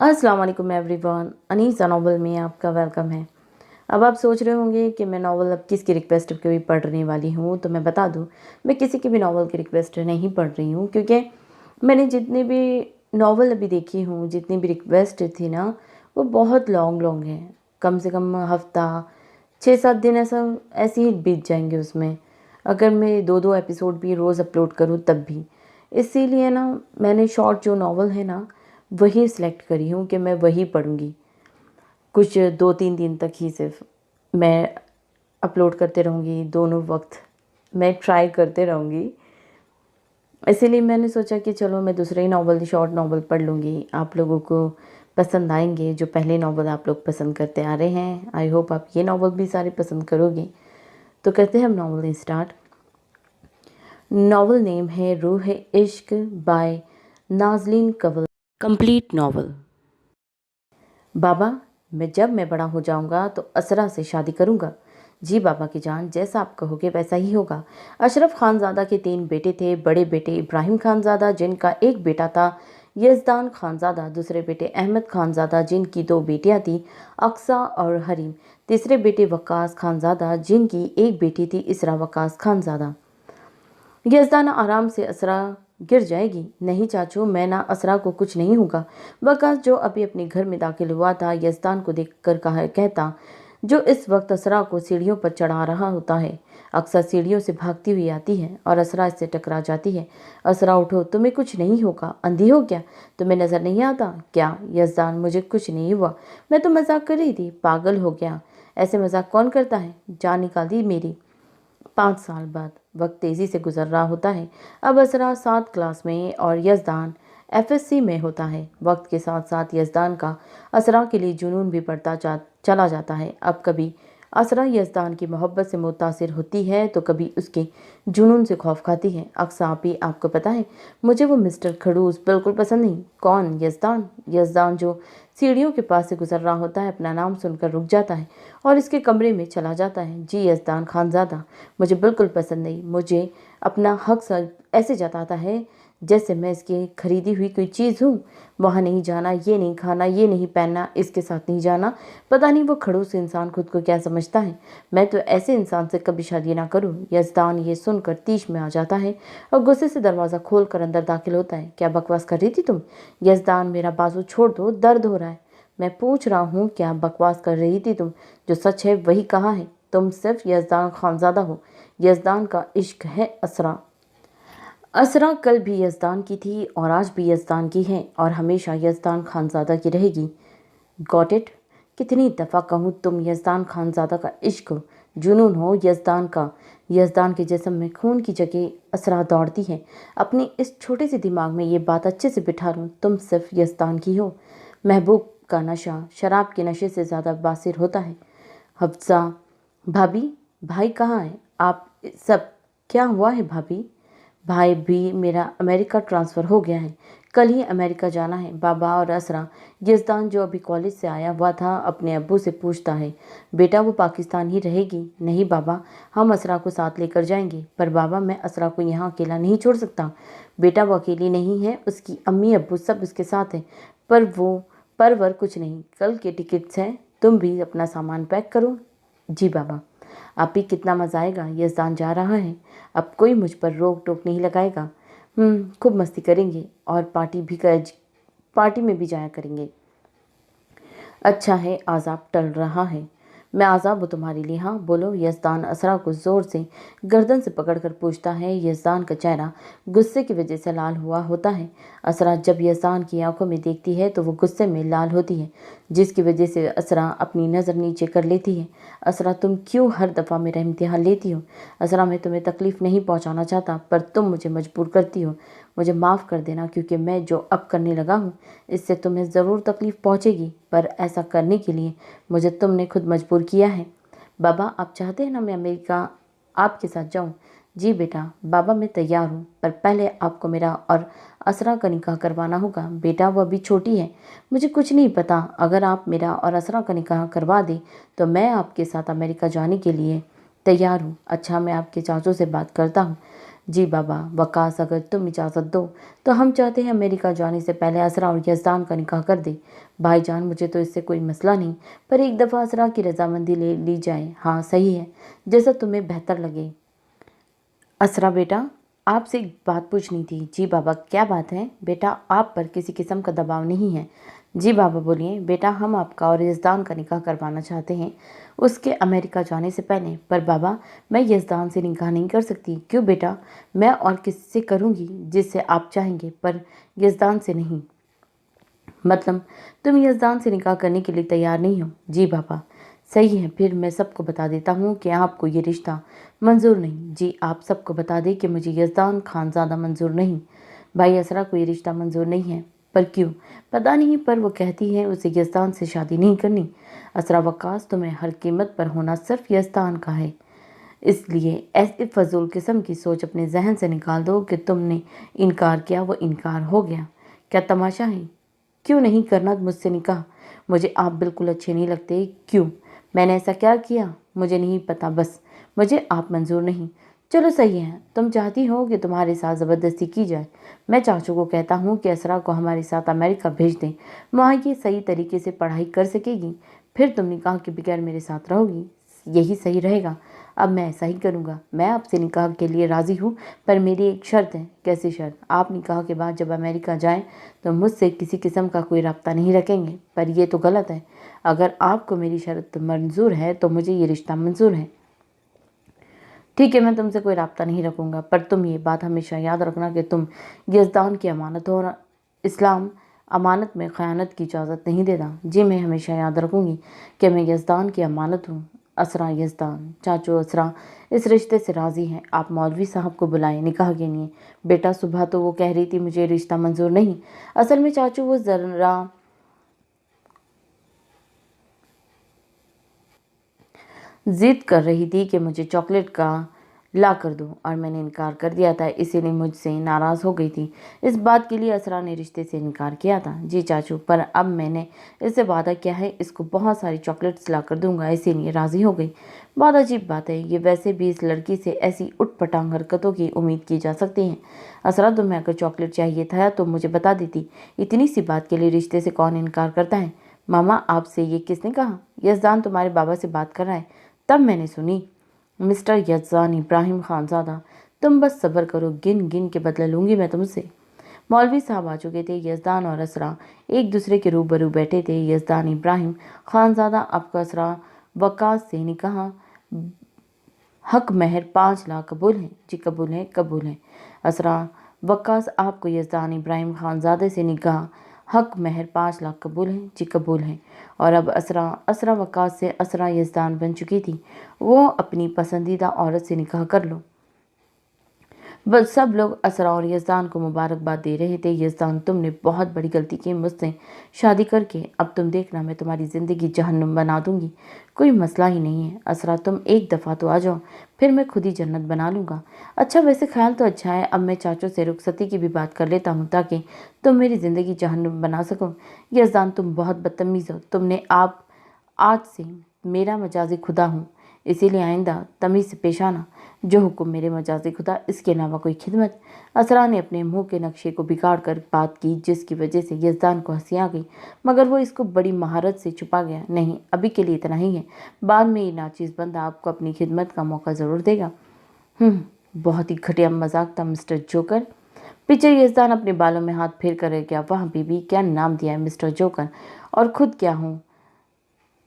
अस्सलाम वालेकुम everyone. Anisa novel में आपका वेलकम है। अब आप सोच रहे होंगे कि मैं नावल अब किसकी रिक्वेस्ट पे भी पढ़ने वाली हूँ, तो मैं बता दूँ, मैं किसी की भी नावल की रिक्वेस्ट नहीं पढ़ रही हूँ, क्योंकि मैंने जितनी भी नावल अभी देखी हूँ, जितनी भी रिक्वेस्ट थी ना, वो बहुत लॉन्ग लॉन्ग है। कम से कम हफ्ता 6-7 दिन ऐसे ही बीत जाएंगे उसमें, अगर मैं 2-2 एपिसोड भी रोज़ अपलोड करूँ तब भी। इसीलिए ना मैंने शॉर्ट जो नावल है ना वही सिलेक्ट करी हूँ कि मैं वही पढ़ूँगी। कुछ 2-3 दिन तक ही सिर्फ मैं अपलोड करते रहूँगी, दोनों वक्त मैं ट्राई करते रहूँगी। इसीलिए मैंने सोचा कि चलो मैं दूसरे ही नावल, शॉर्ट नावल पढ़ लूँगी। आप लोगों को पसंद आएंगे जो पहले नावल आप लोग पसंद करते आ रहे हैं। आई होप आप ये नावल भी सारे पसंद करोगे। तो करते हैं हम नावल स्टार्ट। नावल नेम है Rooh Ishq by Nazleen Kanwal. Complete novel. बाबा, जब मैं बड़ा हो जाऊंगा तो असरा से शादी करूंगा। जी बाबा की जान, जैसा आप कहोगे वैसा ही होगा। अशरफ खानज़ादा के 3 बेटे थे। बड़े बेटे इब्राहिम खानज़ादा, जिनका एक बेटा था यज़दान खानज़ादा। दूसरे बेटे अहमद खानज़ादा, जिनकी 2 बेटियां थीं, अक्सा और हरीम। तीसरे बेटे वक्कास खानज़ादा, जिनकी एक बेटी थी इसरा वक्कास खानज़ादा। यज़दान आराम से असरा गिर जाएगी। नहीं चाचू, मैं ना असरा को कुछ नहीं होगा। वकास, जो अभी अपने घर में दाखिल हुआ था, यज़दान को देखकर कहता, जो इस वक्त असरा को सीढ़ियों पर चढ़ा रहा होता है। अक्सर सीढ़ियों से भागती हुई आती है और असरा इससे टकरा जाती है। असरा, उठो, तुम्हें कुछ नहीं होगा। अंधी हो क्या? तुम्हें नजर नहीं आता क्या? यज़दान, मुझे कुछ नहीं हुआ, मैं तो मजाक कर रही थी। पागल हो गया, ऐसे मजाक कौन करता है? जान निकाल दी मेरी। 5 साल बाद वक्त तेज़ी से गुजर रहा होता है। अब असरा 7 क्लास में और यज़दान एफएससी में होता है। वक्त के साथ साथ यज़दान का असरा के लिए जुनून भी बढ़ता चला जाता है। अब कभी असरा यज़दान की मोहब्बत से मुतासिर होती है तो कभी उसके जुनून से खौफ खाती है। अक्सा आपी, आपको पता है, मुझे वो मिस्टर खड़ूस बिल्कुल पसंद नहीं। कौन? यज़दान। यज़दान जो सीढ़ियों के पास से गुजर रहा होता है, अपना नाम सुनकर रुक जाता है और इसके कमरे में चला जाता है। जी यज़दान खानज़ादा, मुझे बिल्कुल पसंद नहीं। मुझे अपना हक ऐसे जताता है जैसे मैं इसकी खरीदी हुई कोई चीज़ हूँ। वहाँ नहीं जाना, ये नहीं खाना, ये नहीं पहनना, इसके साथ नहीं जाना। पता नहीं वो खड़ूस इंसान खुद को क्या समझता है। मैं तो ऐसे इंसान से कभी शादी ना करूँ। यज़दान ये सुनकर तीश में आ जाता है और गुस्से से दरवाज़ा खोलकर अंदर दाखिल होता है। क्या बकवास कर रही थी तुम? यज़दान, मेरा बाजू छोड़ दो, दर्द हो रहा है। मैं पूछ रहा हूँ, क्या बकवास कर रही थी तुम? जो सच है वही कहा है। तुम सिर्फ यज़दान खानज़ादा हो। यज़दान का इश्क है असरा। असरा कल भी यज़दान की थी और आज भी यज़दान की है और हमेशा यज़दान खानज़ादा की रहेगी। Got it? कितनी दफ़ा कहूँ, तुम यज़दान खानज़ादा का इश्क जुनून हो यज़दान का। यज़दान के जिस्म में खून की जगह असरा दौड़ती है। अपने इस छोटे से दिमाग में ये बात अच्छे से बिठा लो, तुम सिर्फ यज़दान की हो। महबूब का नशा शराब के नशे से ज़्यादा बासिर होता है। हफ्सा, भाभी, भाई कहाँ है? आप सब क्या हुआ है भाभी? भाई भी मेरा अमेरिका ट्रांसफ़र हो गया है, कल ही अमेरिका जाना है। बाबा और असरा। यज़दान, जो अभी कॉलेज से आया हुआ था, अपने अब्बू से पूछता है, बेटा वो पाकिस्तान ही रहेगी? नहीं बाबा, हम असरा को साथ लेकर जाएंगे। पर बाबा, मैं असरा को यहाँ अकेला नहीं छोड़ सकता। बेटा वो अकेली नहीं है, उसकी अम्मी अब्बू सब उसके साथ हैं। परवर कुछ नहीं, कल के टिकट्स हैं, तुम भी अपना सामान पैक करो। जी बाबा। आप ही, कितना मज़ा आएगा। यज़दान जा रहा है, अब कोई मुझ पर रोक टोक नहीं लगाएगा। खूब मस्ती करेंगे और पार्टी में भी जाया करेंगे। अच्छा है, आज़ाब टल रहा है। मैं आज़ाब हूँ तुम्हारे लिए। हाँ बोलो। यज़दान असरा को ज़ोर से गर्दन से पकड़कर पूछता है। यज़दान का चेहरा गुस्से की वजह से लाल हुआ होता है। असरा जब यज़दान की आंखों में देखती है तो वो गुस्से में लाल होती है, जिसकी वजह से असरा अपनी नज़र नीचे कर लेती है। असरा, तुम क्यों हर दफ़ा मेरा इम्तिहान लेती हो? असरा, मैं तुम्हें तकलीफ़ नहीं पहुँचाना चाहता, पर तुम मुझे मजबूर करती हो। मुझे माफ़ कर देना, क्योंकि मैं जो अब करने लगा हूँ इससे तुम्हें ज़रूर तकलीफ़ पहुँचेगी, पर ऐसा करने के लिए मुझे तुमने खुद मजबूर किया है। बाबा, आप चाहते हैं ना मैं अमेरिका आपके साथ जाऊँ? जी बेटा। बाबा, मैं तैयार हूँ, पर पहले आपको मेरा और असरा का निकाह करवाना होगा। बेटा, वो अभी छोटी है, मुझे कुछ नहीं पता। अगर आप मेरा और असरा का निकाह करवा दें तो मैं आपके साथ अमेरिका जाने के लिए तैयार हूँ। अच्छा, मैं आपके चाचू से बात करता हूँ। जी बाबा वकास, अगर तुम इजाज़त दो तो हम चाहते हैं अमेरिका जाने से पहले असरा और यज़दान का निकाह कर दे। भाईजान, मुझे तो इससे कोई मसला नहीं, पर एक दफ़ा असरा की रजामंदी ले ली जाए। हाँ सही है, जैसा तुम्हें बेहतर लगे। असरा बेटा, आपसे एक बात पूछनी थी। जी बाबा, क्या बात है बेटा? आप पर किसी किस्म का दबाव नहीं है। जी बाबा बोलिए। बेटा, हम आपका और यज़दान का निकाह करवाना चाहते हैं, उसके अमेरिका जाने से पहले। पर बाबा, मैं यज़दान से निकाह नहीं कर सकती। क्यों बेटा? मैं और किससे करूँगी? जिससे आप चाहेंगे, पर यज़दान से नहीं। मतलब तुम यज़दान से निकाह करने के लिए तैयार नहीं हो? जी बाबा। सही है, फिर मैं सबको बता देता हूँ कि आपको ये रिश्ता मंजूर नहीं। जी, आप सबको बता दें कि मुझे यज़दान खानज़ादा मंजूर नहीं। भाई असरा को ये रिश्ता मंजूर नहीं है। पर क्यों? पता नहीं, पर वो कहती है उसे यज़दान से शादी नहीं करनी। असरा वक्कास, तुम्हें हर कीमत पर होना सिर्फ यज़दान का है, इसलिए ऐसी फजूल किस्म की सोच अपने जहन से निकाल दो कि तुमने इनकार किया, वो इनकार हो गया। क्या तमाशा है? क्यों नहीं करना मुझसे निकाह? मुझे आप बिल्कुल अच्छे नहीं लगते। क्यों? मैंने ऐसा क्या किया? मुझे नहीं पता, बस मुझे आप मंजूर नहीं। चलो सही है, तुम चाहती हो कि तुम्हारे साथ ज़बरदस्ती की जाए। मैं चाचू को कहता हूँ कि असरा को हमारे साथ अमेरिका भेज दें, वहाँ ये सही तरीके से पढ़ाई कर सकेगी, फिर तुम निकाह के बगैर मेरे साथ रहोगी। यही सही रहेगा। अब मैं ऐसा ही करूँगा। मैं आपसे निकाह के लिए राज़ी हूँ, पर मेरी एक शर्त है। कैसी शर्त? आप निकाह के बाद जब अमेरिका जाएं तो मुझसे किसी किस्म का कोई रब्ता नहीं रखेंगे। पर यह तो गलत है। अगर आपको मेरी शर्त मंजूर है तो मुझे ये रिश्ता मंजूर है। ठीक है, मैं तुमसे कोई रब्ता नहीं रखूँगा, पर तुम ये बात हमेशा याद रखना कि तुम यज़दान की अमानत हो और इस्लाम अमानत में ख़यानत की इजाज़त नहीं देता। जी, मैं हमेशा याद रखूँगी कि मैं यज़दान की अमानत हूँ। असरा यज़दान। चाचू, असरा इस रिश्ते से राज़ी है। आप मौलवी साहब को बुलाएं निकाह के लिए। बेटा, सुबह तो वो कह रही थी मुझे रिश्ता मंजूर नहीं। असल में चाचू, वो ज़रा ज़िद कर रही थी कि मुझे चॉकलेट का ला कर दो, और मैंने इनकार कर दिया था, इसीलिए मुझसे नाराज़ हो गई थी। इस बात के लिए असरा ने रिश्ते से इनकार किया था। जी चाचू, पर अब मैंने इससे वादा किया है, इसको बहुत सारी चॉकलेट्स ला कर दूंगा, इसीलिए राज़ी हो गई। बहुत अजीब बात है ये। वैसे भी इस लड़की से ऐसी उटपटांग हरकतों की उम्मीद की जा सकती है। असरा, तुम्हें अगर चॉकलेट चाहिए था तो मुझे बता देती। इतनी सी बात के लिए रिश्ते से कौन इनकार करता है? मामा, आपसे ये किसने कहा? यज़दान तुम्हारे बाबा से बात कर रहा है, तब मैंने सुनी। मिस्टर यज़दान इब्राहिम खानज़ादा, तुम बस सब्र करो, गिन गिन के बदला लूँगी मैं तुमसे। मौलवी साहब आ चुके थे। यज़दान और असरा एक दूसरे के रूबरू बैठे थे। यज़दान इब्राहिम खानज़ादा, आपका असरा वकास से निकाह हक महर 5 लाख कबूल है? जी कबूल है, कबूल है। असरा वकास, आपको यज़दान इब्राहिम खानज़ादे से निकाह हक महर 5 लाख कबूल है? जी कबूल है। और अब असरा वकास से असरा यज़दान बन चुकी थी। वो अपनी पसंदीदा औरत से निकाह कर लो। बस सब लोग असरा और यज़दान को मुबारकबाद दे रहे थे। यज़दान, तुमने बहुत बड़ी गलती की मुझसे शादी करके। अब तुम देखना, मैं तुम्हारी ज़िंदगी जहन्नुम बना दूंगी। कोई मसला ही नहीं है। असरा, तुम एक दफ़ा तो आ जाओ, फिर मैं खुद ही जन्नत बना लूँगा। अच्छा, वैसे ख्याल तो अच्छा है। अब मैं चाचू से रुखसती की भी बात कर लेता हूँ, ताकि तुम मेरी ज़िंदगी जहन्नुम बना सको। यज़दान, तुम बहुत बदतमीज़ हो। तुमने आप आज से मेरा मजाजी खुदा हूँ, इसीलिए आइंदा तमीज़ से पेश आना। जो हुक्म मेरे मजाजी खुदा, इसके अलावा कोई खिदमत। असरा ने अपने मुंह के नक्शे को बिगाड़ कर बात की, जिसकी वजह से यज़दान को हंसी आ गई, मगर वो इसको बड़ी महारत से छुपा गया। नहीं, अभी के लिए इतना ही है, बाद में ये नाचीज़ बंदा आपको अपनी खिदमत का मौका ज़रूर देगा। बहुत ही घटिया मजाक था मिस्टर जोकर। पीछे यज़दान अपने बालों में हाथ फेर कर रह गया। वाह बीबी, क्या नाम दिया है मिस्टर जोकर, और खुद क्या हूँ,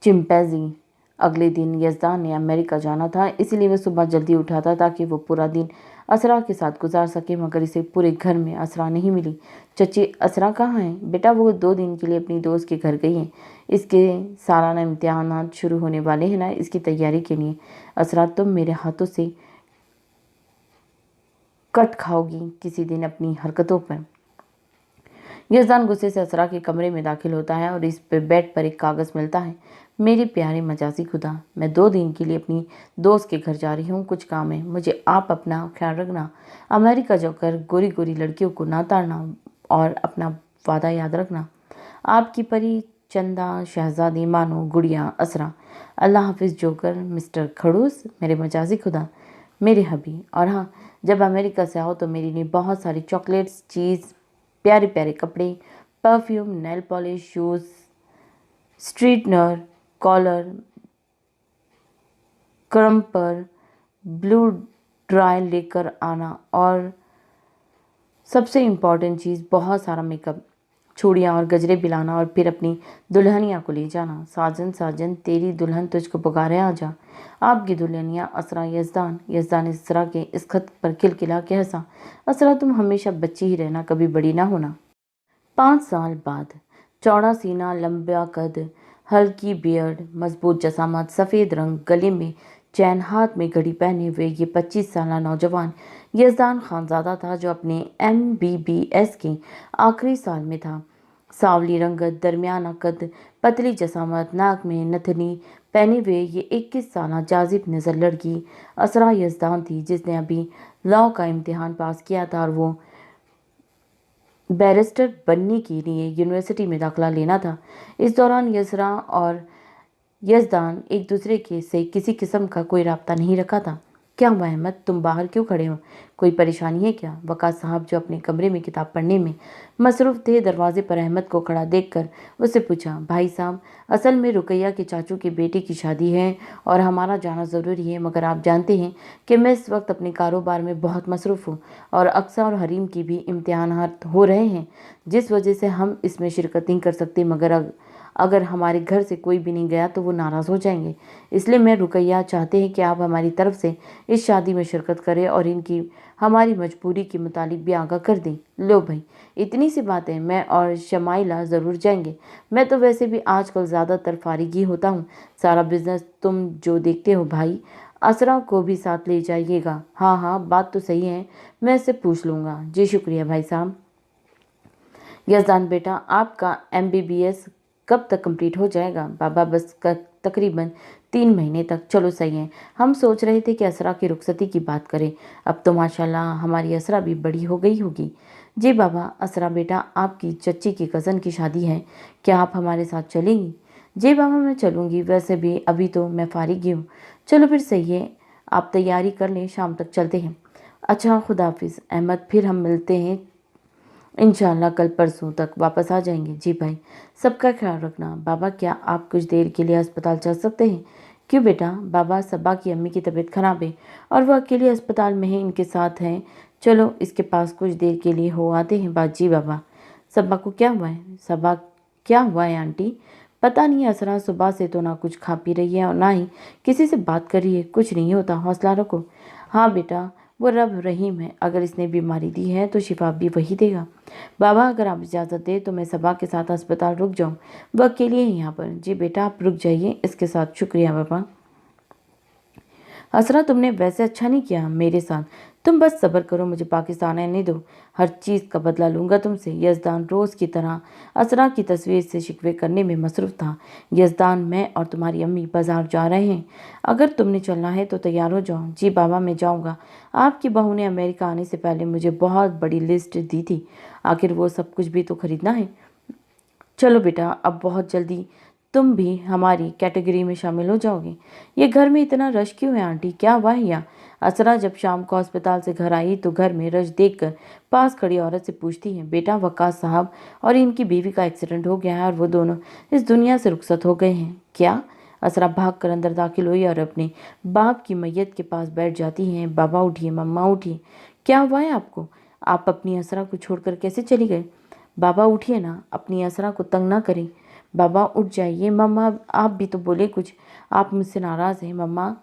चिंपैंजी। अगले दिन यज़दान ने अमेरिका जाना था, इसीलिए वह सुबह जल्दी उठा था ताकि वो पूरा दिन असरा के साथ गुजार सके, मगर इसे पूरे घर में असरा नहीं मिली। चची, असरा कहाँ है? बेटा, वो 2 दिन के लिए अपनी दोस्त के घर गई है। इसके सालाना इम्तिहानात शुरू होने वाले हैं ना, इसकी तैयारी के लिए। असरा, तुम मेरे हाथों से कट खाओगी किसी दिन अपनी हरकतों पर। यज़दान गुस्से से असरा के कमरे में दाखिल होता है और इस पे बेड पर एक कागज़ मिलता है। मेरे प्यारे मजाजी खुदा, मैं 2 दिन के लिए अपनी दोस्त के घर जा रही हूँ, कुछ काम है, मुझे आप अपना ख्याल रखना। अमेरिका जाकर गोरी गोरी लड़कियों को ना ताड़ना, और अपना वादा याद रखना। आपकी परी चंदा शहजादी मानो गुड़िया असरा। अल्लाह हाफिज़ जोकर। मिस्टर खड़ूस, मेरे मजाजी खुदा, मेरे हबी। और हाँ, जब अमेरिका से आओ तो मेरे लिए बहुत सारी चॉकलेट्स, चीज़, प्यारे प्यारे कपड़े, perfume, nail polish, shoes, straightener, curler, crimper, blow dry लेकर आना और सबसे इम्पॉर्टेंट चीज़ बहुत सारा मेकअप, चूड़ियाँ और गजरे पिलाना और फिर अपनी दुल्हनिया को ले जाना। साजन साजन तेरी दुल्हन तुझको पुकारे आजा। आपकी दुल्हनिया असरा यज़दान। यज़दान इसरा के इस खत पर खिलखिला के हंसा। असरा तुम हमेशा बच्ची ही रहना, कभी बड़ी ना होना। 5 साल बाद चौड़ा सीना, लंबा कद, हल्की बियर्ड, मजबूत जसामत, सफ़ेद रंग, गले में चैन, हाथ में घड़ी पहने हुए ये 25 साल नौजवान यज़दान खानज़ादा था जो अपने MBBS के आखिरी साल में था। सांवली रंगत, दरमियाना कद, पतली जसामत, नाक में नथनी पहने हुए ये 21 साल जाजिब नज़र लड़की असरा यज़दान थी जिसने अभी लॉ का इम्तिहान पास किया था और वो बैरिस्टर बनने के लिए यूनिवर्सिटी में दाखिला लेना था। इस दौरान यसरा और यज़दान एक दूसरे के से किसी किस्म का कोई राब्ता नहीं रखा था। क्या हुआ अहमद, तुम बाहर क्यों खड़े हो? कोई परेशानी है क्या? वकास साहब जो अपने कमरे में किताब पढ़ने में मसरूफ़ थे, दरवाजे पर अहमद को खड़ा देखकर उससे पूछा, भाई साहब, असल में रुकैया के चाचू के बेटे की शादी है और हमारा जाना ज़रूरी है, मगर आप जानते हैं कि मैं इस वक्त अपने कारोबार में बहुत मसरूफ़ हूँ और अक्सा और हरीम की भी इम्तिहानात हो रहे हैं, जिस वजह से हम इसमें शिरकत नहीं कर सकते। मगर अगर हमारे घर से कोई भी नहीं गया तो वो नाराज़ हो जाएंगे, इसलिए मैं रुकैया चाहते हैं कि आप हमारी तरफ से इस शादी में शिरकत करें और इनकी हमारी मजबूरी के मुतालिक भी आगाह कर दें। लो भाई, इतनी सी बातें, मैं और शमाइला ज़रूर जाएंगे। मैं तो वैसे भी आजकल ज़्यादातर फारिग ही होता हूँ। सारा बिजनेस तुम जो देखते हो भाई, असरा को भी साथ ले जाइएगा। हाँ हाँ, बात तो सही है, मैं इससे पूछ लूँगा। जी शुक्रिया भाई साहब। यज़दान बेटा, आपका MBBS कब तक कंप्लीट हो जाएगा? बाबा, बस तकरीबन 3 महीने तक। चलो सही है, हम सोच रहे थे कि असरा की रुखसती की बात करें। अब तो माशाल्लाह हमारी असरा भी बड़ी हो गई होगी। जी बाबा। असरा बेटा, आपकी चच्ची की कज़न की शादी है, क्या आप हमारे साथ चलेंगी? जी बाबा, मैं चलूँगी, वैसे भी अभी तो मैं फारिग ही हूँ। चलो फिर सही है, आप तैयारी कर लें, शाम तक चलते हैं। अच्छा, खुदा हाफिज़ अहमद, फिर हम मिलते हैं इंशाल्लाह, कल परसों तक वापस आ जाएंगे। जी भाई, सबका ख्याल रखना। बाबा, क्या आप कुछ देर के लिए अस्पताल चल सकते हैं? क्यों बेटा? बाबा, सबा की अम्मी की तबीयत खराब है और वह अकेले अस्पताल में है, इनके साथ हैं। चलो इसके पास कुछ देर के लिए हो आते हैं बात। जी बाबा। सबा को क्या हुआ है? सबा, क्या हुआ है आंटी? पता नहीं, असरा सुबह से तो ना कुछ खा पी रही है और ना ही किसी से बात कर रही है। कुछ नहीं होता, हौसला रखो। हाँ बेटा, वो रब रहीम है, अगर इसने बीमारी दी है तो शिफा भी वही देगा। बाबा, अगर आप इजाज़त दें तो मैं सबा के साथ अस्पताल रुक जाऊं, वो अकेली है यहाँ पर। जी बेटा, आप रुक जाइए इसके साथ। शुक्रिया बाबा। असरा, तुमने वैसे अच्छा नहीं किया मेरे साथ, तुम बस सब्र करो, मुझे पाकिस्तान आने दो, हर चीज़ का बदला लूँगा तुमसे। यज़दान रोज़ की तरह असरा की तस्वीर से शिकवे करने में मसरूफ़ था। यज़दान, मैं और तुम्हारी अम्मी बाज़ार जा रहे हैं, अगर तुमने चलना है तो तैयार हो जाओ। जी बाबा, मैं जाऊँगा। आपकी बहू ने अमेरिका आने से पहले मुझे बहुत बड़ी लिस्ट दी थी, आखिर वो सब कुछ भी तो खरीदना है। चलो बेटा, अब बहुत जल्दी तुम भी हमारी कैटेगरी में शामिल हो जाओगे। ये घर में इतना रश क्यों है आंटी, क्या हुआ है यहाँ? असरा जब शाम को अस्पताल से घर आई तो घर में रश देखकर पास खड़ी औरत से पूछती है, बेटा, वकास साहब और इनकी बीवी का एक्सीडेंट हो गया है और वो दोनों इस दुनिया से रुखसत हो गए हैं। क्या? असरा भाग कर अंदर दाखिल हुई और अपने बाप की मैयत के पास बैठ जाती हैं। बाबा उठिए, मम्मा उठिए, क्या हुआ है आपको? आप अपनी असरा को छोड़कर कैसे चली गई? बाबा उठिए ना, अपनी असरा को तंग ना करें। बाबा उठ जाइए। मम्मा, आप भी तो बोले कुछ, आप मुझसे नाराज़ हैं? मम्मा,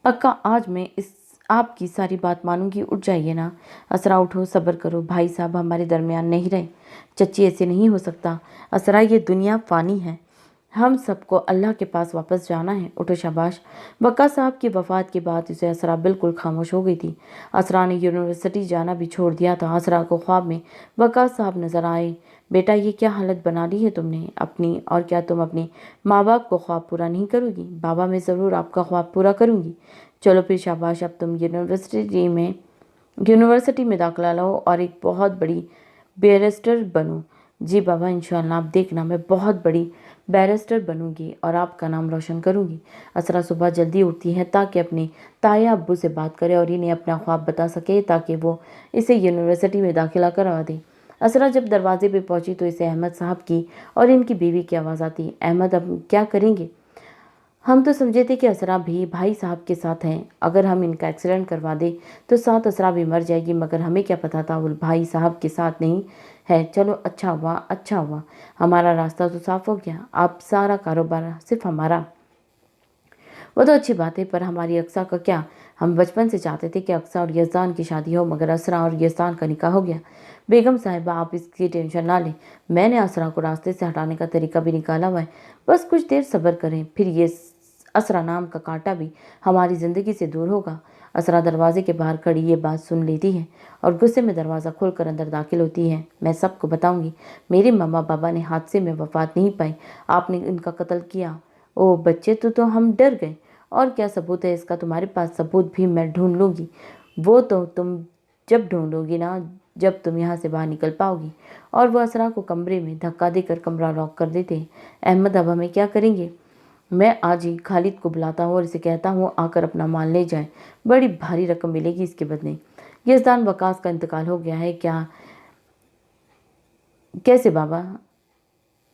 पक्का आज मैं इस आपकी सारी बात मानूंगी, उठ जाइए ना। असरा उठो, सब्र करो, भाई साहब हमारे दरमियान नहीं रहे। चच्ची, ऐसे नहीं हो सकता। असरा, ये दुनिया फ़ानी है, हम सबको अल्लाह के पास वापस जाना है। उठो, शाबाश। वक्का साहब की वफ़ात के बाद उसे असरा बिल्कुल खामोश हो गई थी। असरा ने यूनिवर्सिटी जाना भी छोड़ दिया था। असरा को ख्वाब में वक्का साहब नज़र आए। बेटा, ये क्या हालत बना ली है तुमने अपनी, और क्या तुम अपने माँ बाप को ख्वाब पूरा नहीं करोगी? बाबा, मैं ज़रूर आपका ख्वाब पूरा करूँगी। चलो फिर शाबाश, अब तुम यूनिवर्सिटी में दाखिला लो और एक बहुत बड़ी बैरिस्टर बनो। जी बाबा, इंशाल्लाह आप देखना, मैं बहुत बड़ी बैरिस्टर बनूंगी और आपका नाम रोशन करूंगी। असरा सुबह जल्दी उठती है ताकि अपने ताया अब्बू से बात करे और इन्हें अपना ख्वाब बता सके ताकि वो इसे यूनिवर्सिटी में दाखिला करवा दे। असरा जब दरवाजे पे पहुंची तो इसे अहमद साहब की और इनकी बीवी की आवाज़ आती। अहमद, अब क्या करेंगे? हम तो समझे थे कि असरा भी भाई साहब के साथ हैं, अगर हम इनका एक्सीडेंट करवा दें तो साथ असरा भी मर जाएगी, मगर हमें क्या पता था वो भाई साहब के साथ नहीं है। चलो अच्छा हुआ, अच्छा हुआ, हमारा रास्ता तो साफ हो गया, आप सारा कारोबार सिर्फ हमारा। वो तो अच्छी बात है, पर हमारी अक्सा का क्या? हम बचपन से चाहते थे कि अक्सा और यज़दान की शादी हो, मगर असरा और यज़दान का निकाह हो गया। बेगम साहिबा, आप इसकी टेंशन ना लें, मैंने असरा को रास्ते से हटाने का तरीका भी निकाला हुआ है, बस कुछ देर सब्र करें, फिर ये असरा नाम का कांटा भी हमारी ज़िंदगी से दूर होगा। असरा दरवाजे के बाहर खड़ी ये बात सुन लेती है और गुस्से में दरवाज़ा खोलकर अंदर दाखिल होती है। मैं सबको बताऊंगी, मेरे मम्मा पापा ने हादसे में वफात नहीं पाई, आपने इनका कत्ल किया। ओ बच्चे, तो हम डर गए। और क्या सबूत है इसका? तुम्हारे पास सबूत भी मैं ढूंढ लूँगी, वो तो तुम जब ढूंढोगी ना, जब तुम यहाँ से बाहर निकल पाओगी। और वो असरा को कमरे में धक्का देकर कमरा लॉक कर देते हैं। अहमद, अब हमें क्या करेंगे? मैं आज ही खालिद को बुलाता हूँ और इसे कहता हूँ आकर अपना माल ले जाए, बड़ी भारी रकम मिलेगी इसके बदले। यज़दान वकास का इंतकाल हो गया है क्या? कैसे बाबा?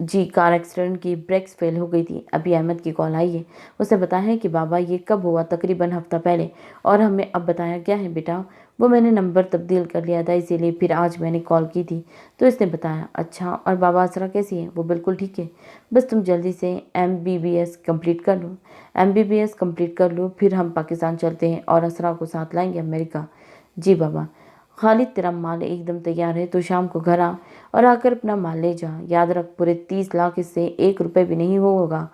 जी, कार एक्सीडेंट की ब्रेक्स फेल हो गई थी, अभी अहमद की कॉल आई है, उसने बताया है कि बाबा ये कब हुआ? तकरीबन हफ्ता पहले, और हमें अब बताया क्या है बेटा? वो मैंने नंबर तब्दील कर लिया था, इसीलिए फिर आज मैंने कॉल की थी तो इसने बताया। अच्छा, और बाबा असरा कैसी है? वो बिल्कुल ठीक है, बस तुम जल्दी से MBBS कंप्लीट कर लो। MBBS कंप्लीट कर लो, फिर हम पाकिस्तान चलते हैं और असरा को साथ लाएंगे अमेरिका। जी बाबा। खालिद, तेरा माल एकदम तैयार है, तो शाम को घर आ और आकर अपना माल ले जा। याद रख, पूरे 30 लाख इससे 1 रुपये भी नहीं होगा।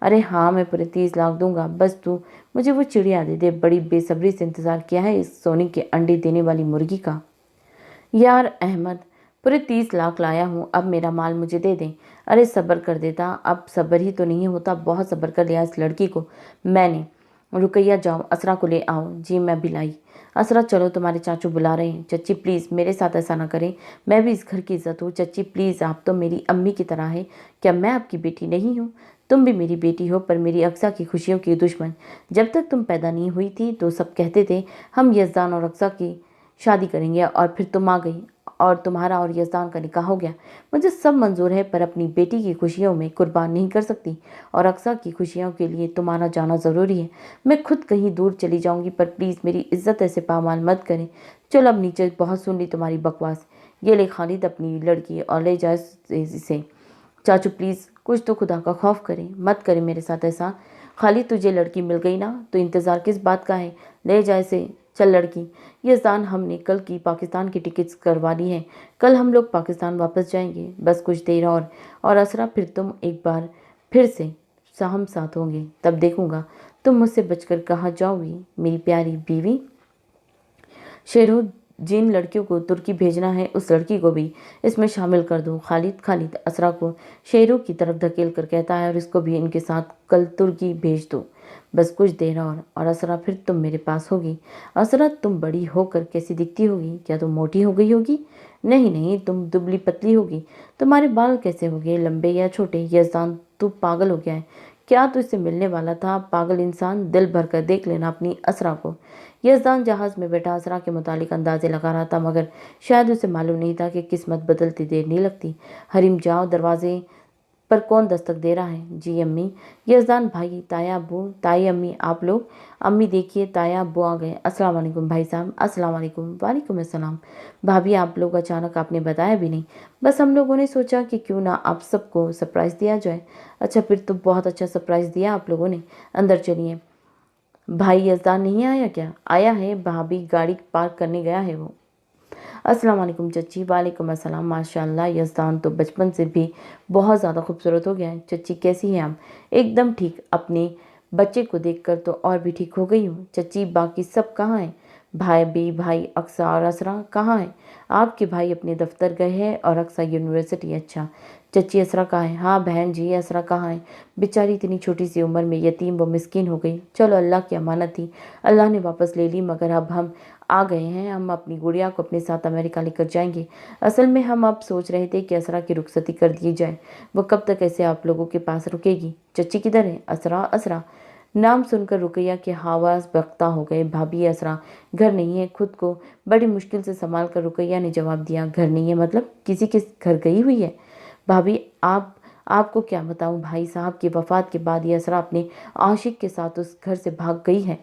अरे हाँ, मैं पूरे 30 लाख दूंगा, बस तू मुझे वो चिड़िया दे दे। बड़ी बेसब्री से इंतज़ार किया है इस सोने के अंडे देने वाली मुर्गी का। यार अहमद, पूरे 30 लाख लाया हूँ, अब मेरा माल मुझे दे दें। अरे सब्र कर देता, अब सब्र ही तो नहीं होता, बहुत सब्र कर लिया इस लड़की को मैंने। रुकैया, जाओ असरा को ले आओ। जी मैं भी लाई। असरा, चलो तुम्हारे चाचू बुला रहे हैं। चच्ची प्लीज़ मेरे साथ ऐसा ना करें, मैं भी इस घर की इज्जत हूँ। चच्ची प्लीज़, आप तो मेरी अम्मी की तरह है, क्या मैं आपकी बेटी नहीं हूँ? तुम भी मेरी बेटी हो, पर मेरी अक्सा की खुशियों की दुश्मन। जब तक तुम पैदा नहीं हुई थी तो सब कहते थे हम यज़दान और अक्सा की शादी करेंगे, और फिर तुम आ गई और तुम्हारा और यज़दान का निकाह हो गया। मुझे सब मंजूर है, पर अपनी बेटी की खुशियों में कुर्बान नहीं कर सकती, और अक्सा की खुशियों के लिए तुम्हारा जाना ज़रूरी है। मैं खुद कहीं दूर चली जाऊंगी, पर प्लीज़ मेरी इज्जत ऐसे पामाल मत करें। चलो अब नीचे, बहुत सुन ली तुम्हारी बकवास। ये ले खालिद अपनी लड़की और ले जाए इसे। चाचू प्लीज़ कुछ तो खुदा का खौफ करें, मत करें मेरे साथ ऐसा। खालिद, तुझे लड़की मिल गई ना, तो इंतज़ार किस बात का है? ले जाए से। चल लड़की। यज़दान, हमने कल की पाकिस्तान की टिकट्स करवा ली हैं, कल हम लोग पाकिस्तान वापस जाएंगे, बस कुछ देर और असरा फिर तुम एक बार फिर से हम साथ होंगे, तब देखूंगा तुम मुझसे बचकर कहाँ जाओगी मेरी प्यारी बीवी। शेरू, जिन लड़कियों को तुर्की भेजना है उस लड़की को भी इसमें शामिल कर दो। खालिद असरा को शेरू की तरफ धकेल कर कहता है, और इसको भी इनके साथ कल तुर्की भेज दो, बस कुछ देर और असरा फिर तुम मेरे पास होगी। असरा, तुम बड़ी होकर कैसी दिखती होगी? क्या तुम मोटी हो गई होगी? नहीं नहीं, तुम दुबली पतली होगी। तुम्हारे बाल कैसे हो गए, लंबे या छोटे? यज़दान, तू पागल हो गया है क्या? तू इससे मिलने वाला था? पागल इंसान, दिल भर कर देख लेना अपनी असरा को। यज़दान जहाज़ में बैठा असरा के मुतालिक अंदाजे लगा रहा था, मगर शायद उसे मालूम नहीं था कि किस्मत बदलती देर नहीं लगती। हरीम, जाओ, दरवाजे पर कौन दस्तक दे रहा है? जी अम्मी। यज़दान, भाई, ताया अब्बू, ताई अम्मी, आप लोग? अम्मी देखिए, ताया अब्बू आ गए। अस्सलाम वालेकुम भाई साहब। अस्सलाम वालेकुम। वालेकुम अस्सलाम। भाभी, आप लोग अचानक आपने बताया भी नहीं, बस हम लोगों ने सोचा कि क्यों ना आप सबको सरप्राइज़ दिया जाए। अच्छा, फिर तो बहुत अच्छा सरप्राइज़ दिया आप लोगों ने। अंदर चलिए। भाई यज़दान नहीं आया क्या? आया है भाभी, गाड़ी पार्क करने गया है वो। अस्सलाम वालेकुम चच्ची। वालेकुम अस्सलाम। माशाल्लाह, यज़दान तो बचपन से भी बहुत ज़्यादा खूबसूरत हो गया है। चच्ची कैसी हैं आप? एकदम ठीक, अपने बच्चे को देखकर तो और भी ठीक हो गई हूँ। चच्ची, बाकी सब कहाँ हैं? भाई अक्सा और असरा कहाँ हैं? आपके भाई अपने दफ्तर गए हैं और अक्सा यूनिवर्सिटी। अच्छा, चच्ची असरा कहाँ है? हाँ बहन जी, असरा कहाँ है? बेचारी इतनी छोटी सी उम्र में यतीम व मिस्कीन हो गई। चलो, अल्लाह की अमानत थी, अल्लाह ने वापस ले ली, मगर अब हम आ गए हैं। हम अपनी गुड़िया को अपने साथ अमेरिका लेकर जाएंगे। असल में हम अब सोच रहे थे कि असरा की रुखसती कर दी जाए। वो कब तक ऐसे आप लोगों के पास रुकेगी? चच्ची किधर है? असरा, असरा। नाम सुनकर रुकैया के हावास बख्ता हो गए। भाभी, असरा घर नहीं है। खुद को बड़ी मुश्किल से संभाल कर रुकैया ने जवाब दिया, घर नहीं है मतलब? किसी के घर गई हुई है? भाभी, आपको क्या बताऊं, भाई साहब की वफात के बाद ये असरा अपने आशिक के साथ उस घर से भाग गई है।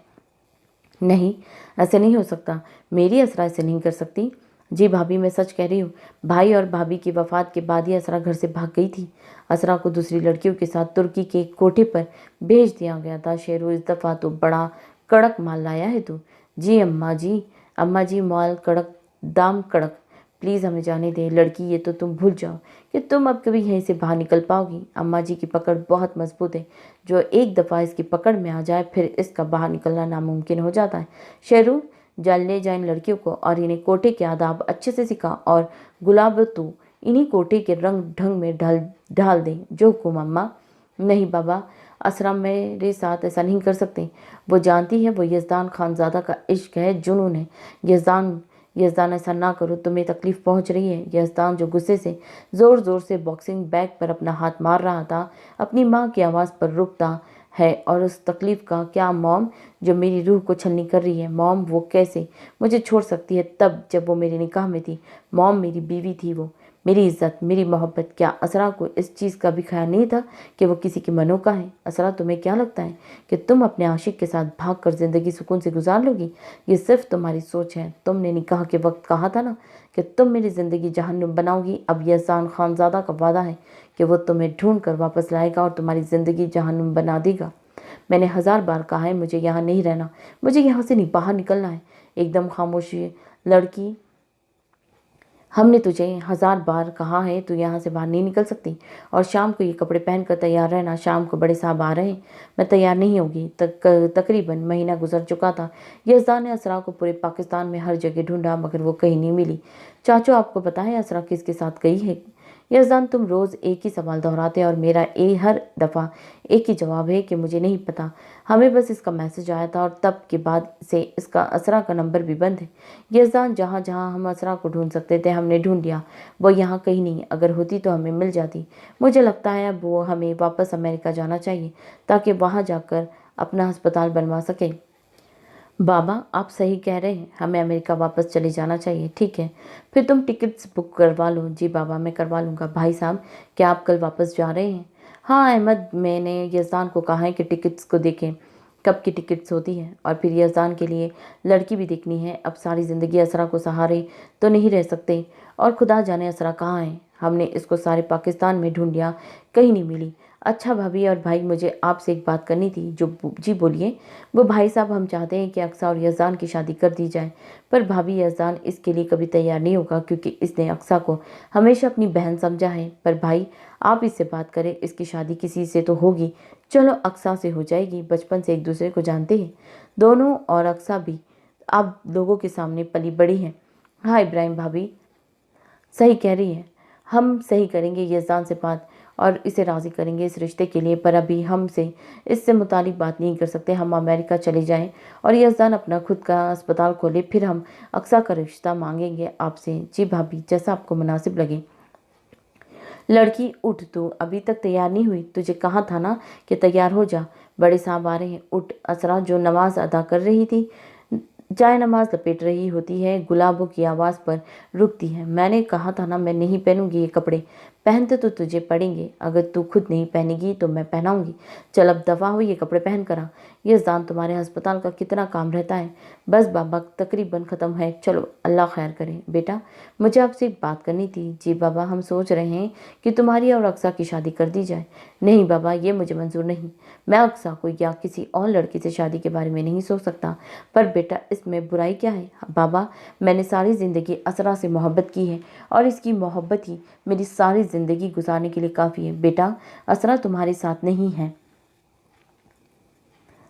नहीं, ऐसे नहीं हो सकता। मेरी असरा ऐसे नहीं कर सकती। जी भाभी, मैं सच कह रही हूँ। भाई और भाभी की वफात के बाद ही असरा घर से भाग गई थी। असरा को दूसरी लड़कियों के साथ तुर्की के कोठे पर भेज दिया गया था। शेरू, इस दफ़ा तो बड़ा कड़क माल लाया है तू। जी अम्मा जी, अम्मा जी, माल कड़क, दाम कड़क। प्लीज़ हमें जाने दे लड़की, ये तो तुम भूल जाओ कि तुम अब कभी यहीं से बाहर निकल पाओगी। अम्मा जी की पकड़ बहुत मजबूत है। जो एक दफ़ा इसकी पकड़ में आ जाए फिर इसका बाहर निकलना नामुमकिन हो जाता है। शेरू, जल ले जा इन लड़कियों को और इन्हें कोटे के आदाब अच्छे से सिखा। और गुलाब, तू इन्हीं कोटे के रंग ढंग में ढाल दे। जो हुकुम अम्मा। नहीं बाबा, असरा मेरे साथ ऐसा नहीं कर सकते। वो जानती है वो यजदान खानजादा का इश्क है, जुनून है। यजदान ऐसा ना करो, तुम्हें तकलीफ पहुंच रही है। यजदान जो गुस्से से जोर जोर से बॉक्सिंग बैग पर अपना हाथ मार रहा था, अपनी माँ की आवाज़ पर रुकता है। और उस तकलीफ का क्या मॉम, जो मेरी रूह को छलनी कर रही है। मॉम, वो कैसे मुझे छोड़ सकती है तब जब वो मेरे निकाह में थी। मॉम, मेरी बीवी थी वो, मेरी इज्जत, मेरी मोहब्बत। क्या असरा को इस चीज़ का भी ख्याल नहीं था कि वो किसी की मनों का है? असरा, तुम्हें क्या लगता है कि तुम अपने आशिक के साथ भागकर ज़िंदगी सुकून से गुजार लोगी? ये सिर्फ तुम्हारी सोच है। तुमने निकाह के वक्त कहा था ना कि तुम मेरी ज़िंदगी जहन्नुम बनाओगी। अब यहसान खानज़ादा का वादा है कि वो तुम्हें ढूंढ कर वापस लाएगा और तुम्हारी ज़िंदगी जहन्नुम बना देगा। मैंने 1000 बार कहा है मुझे यहाँ नहीं रहना, मुझे यहाँ से नहीं बाहर निकलना है। एकदम खामोशी लड़की, हमने तुझे 1000 बार कहा है तू यहाँ से बाहर नहीं निकल सकती। और शाम को ये कपड़े पहनकर तैयार रहना, शाम को बड़े साहब आ रहे हैं। मैं तैयार नहीं होगी। तकरीबन महीना गुजर चुका था। यजदान ने असरा को पूरे पाकिस्तान में हर जगह ढूंढा मगर वो कहीं नहीं मिली। चाचू, आपको पता है असरा किसके साथ गई है? यजदान, तुम रोज़ एक ही सवाल दोहराते और मेरा हर दफ़ा एक ही जवाब है कि मुझे नहीं पता। हमें बस इसका मैसेज आया था और तब के बाद से इसका असरा का नंबर भी बंद है। यजदान, जहाँ जहाँ हम असरा को ढूंढ सकते थे हमने ढूंढ लिया। वो यहाँ कहीं नहीं। अगर होती तो हमें मिल जाती। मुझे लगता है अब वो हमें वापस अमेरिका जाना चाहिए ताकि वहाँ जाकर अपना अस्पताल बनवा सके। बाबा, आप सही कह रहे हैं, हमें अमेरिका वापस चले जाना चाहिए। ठीक है, फिर तुम टिकट्स बुक करवा लो। जी बाबा, मैं करवा लूँगा। भाई साहब, क्या आप कल वापस जा रहे हैं? हाँ अहमद, मैंने यजदान को कहा है कि टिकट्स को देखें कब की टिकट्स होती हैं। और फिर यजदान के लिए लड़की भी देखनी है। अब सारी ज़िंदगी असरा को सहारे तो नहीं रह सकते। और खुदा जाने असरा कहाँ है। हमने इसको सारे पाकिस्तान में ढूंढ लिया, कहीं नहीं मिली। अच्छा भाभी और भाई, मुझे आपसे एक बात करनी थी। जी बोलिए। वो भाई साहब, हम चाहते हैं कि अक्सा और यजदान की शादी कर दी जाए, पर भाभी यजदान इसके लिए कभी तैयार नहीं होगा क्योंकि इसने अक्सा को हमेशा अपनी बहन समझा है। पर भाई, आप इससे बात करें, इसकी शादी किसी से तो होगी। चलो अक्सा से हो जाएगी, बचपन से एक दूसरे को जानते हैं दोनों। और अक्सा भी आप लोगों के सामने पली बड़ी है। हाँ इब्राहिम, भाभी सही कह रही है। हम सही करेंगे यजदान से बात और इसे राज़ी करेंगे इस रिश्ते के लिए, पर अभी हमसे इससे मुतालिक बात नहीं कर सकते। हम अमेरिका चले जाएं और यजदान अपना खुद का अस्पताल खोले, फिर हम अक्सा का रिश्ता मांगेंगे आपसे। जी भाभी, जैसा आपको मुनासिब लगे। लड़की, उठ, तू अभी तक तैयार नहीं हुई? तुझे कहा था ना कि तैयार हो जा, बड़े साहब आ रहे हैं। उठ। असरा, जो नमाज अदा कर रही थी, जाए नमाज लपेट रही होती है, गुलाबों की आवाज़ पर रुकती है। मैंने कहा था ना मैं नहीं पहनूंगी ये कपड़े। पहनते तो तुझे पड़ेंगे, अगर तू खुद नहीं पहनेगी तो मैं पहनाऊंगी। चल अब दफ़ा हो, ये कपड़े पहन कर आ। यजदान, तुम्हारे अस्पताल का कितना काम रहता है। बस बाबा, तकरीबन ख़त्म है। चलो अल्लाह खैर करे। बेटा, मुझे आपसे एक बात करनी थी। जी बाबा, हम सोच रहे हैं कि तुम्हारी और अक्सा की शादी कर दी जाए। नहीं बाबा, ये मुझे मंजूर नहीं। मैं अक्सा को या किसी और लड़की से शादी के बारे में नहीं सोच सकता। पर बेटा, इसमें बुराई क्या है? बाबा, मैंने सारी ज़िंदगी असरा से मोहब्बत की है और इसकी मोहब्बत ही मेरी सारी ज़िंदगी गुजारने के लिए काफ़ी है। बेटा, असरा तुम्हारे साथ नहीं है।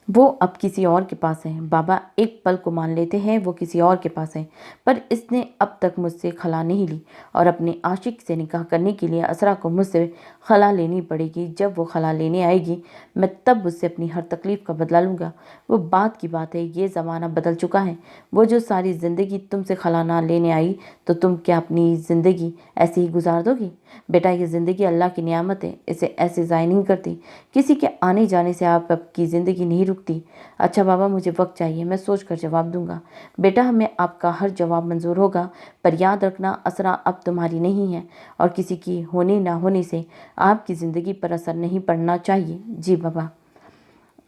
वो अब किसी और के पास है। बाबा एक पल को मान लेते हैं वो किसी और के पास है, पर इसने अब तक मुझसे खला नहीं ली और अपने आशिक से निकाह करने के लिए असरा को मुझसे खला लेनी पड़ेगी। जब वो खला लेने आएगी मैं तब उससे अपनी हर तकलीफ़ का बदला लूँगा। वो बात की बात है, ये ज़माना बदल चुका है। वो जो सारी ज़िंदगी तुमसे खला ना लेने आई तो तुम क्या अपनी ज़िंदगी ऐसे ही गुजार दोगी? बेटा, ये ज़िंदगी अल्लाह की नियामत है, इसे ऐसे ज़ाय नहीं करती। किसी के आने जाने से आपकी ज़िंदगी नहीं रुकती। अच्छा बाबा, मुझे वक्त चाहिए, मैं सोच कर जवाब दूंगा। बेटा, हमें आपका हर जवाब मंजूर होगा, पर याद रखना असरा अब तुम्हारी नहीं है और किसी की होने ना होने से आपकी ज़िंदगी पर असर नहीं पड़ना चाहिए। जी बाबा।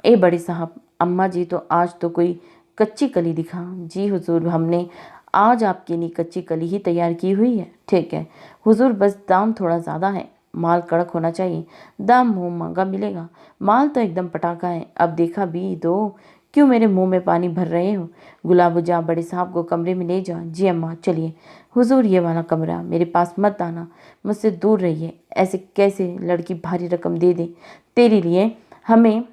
ए बड़े साहब, अम्मा जी तो आज तो कोई कच्ची कली दिखा। जी हुजूर, हमने आज आपके लिए कच्ची कली ही तैयार की हुई है। ठीक है हुजूर, बस दाम थोड़ा ज़्यादा है, माल कड़क होना चाहिए। दाम मुँह महंगा मिलेगा, माल तो एकदम पटाखा है। अब देखा भी दो, क्यों मेरे मुंह में पानी भर रहे हो? गुलाबो, जा बड़े साहब को कमरे में ले जा। जी अम्मा, चलिए। हुजूर, ये वाला कमरा, मेरे पास मत आना, मुझसे दूर रहिए। ऐसे कैसे लड़की भारी रकम दे दे तेरे लिए? हमें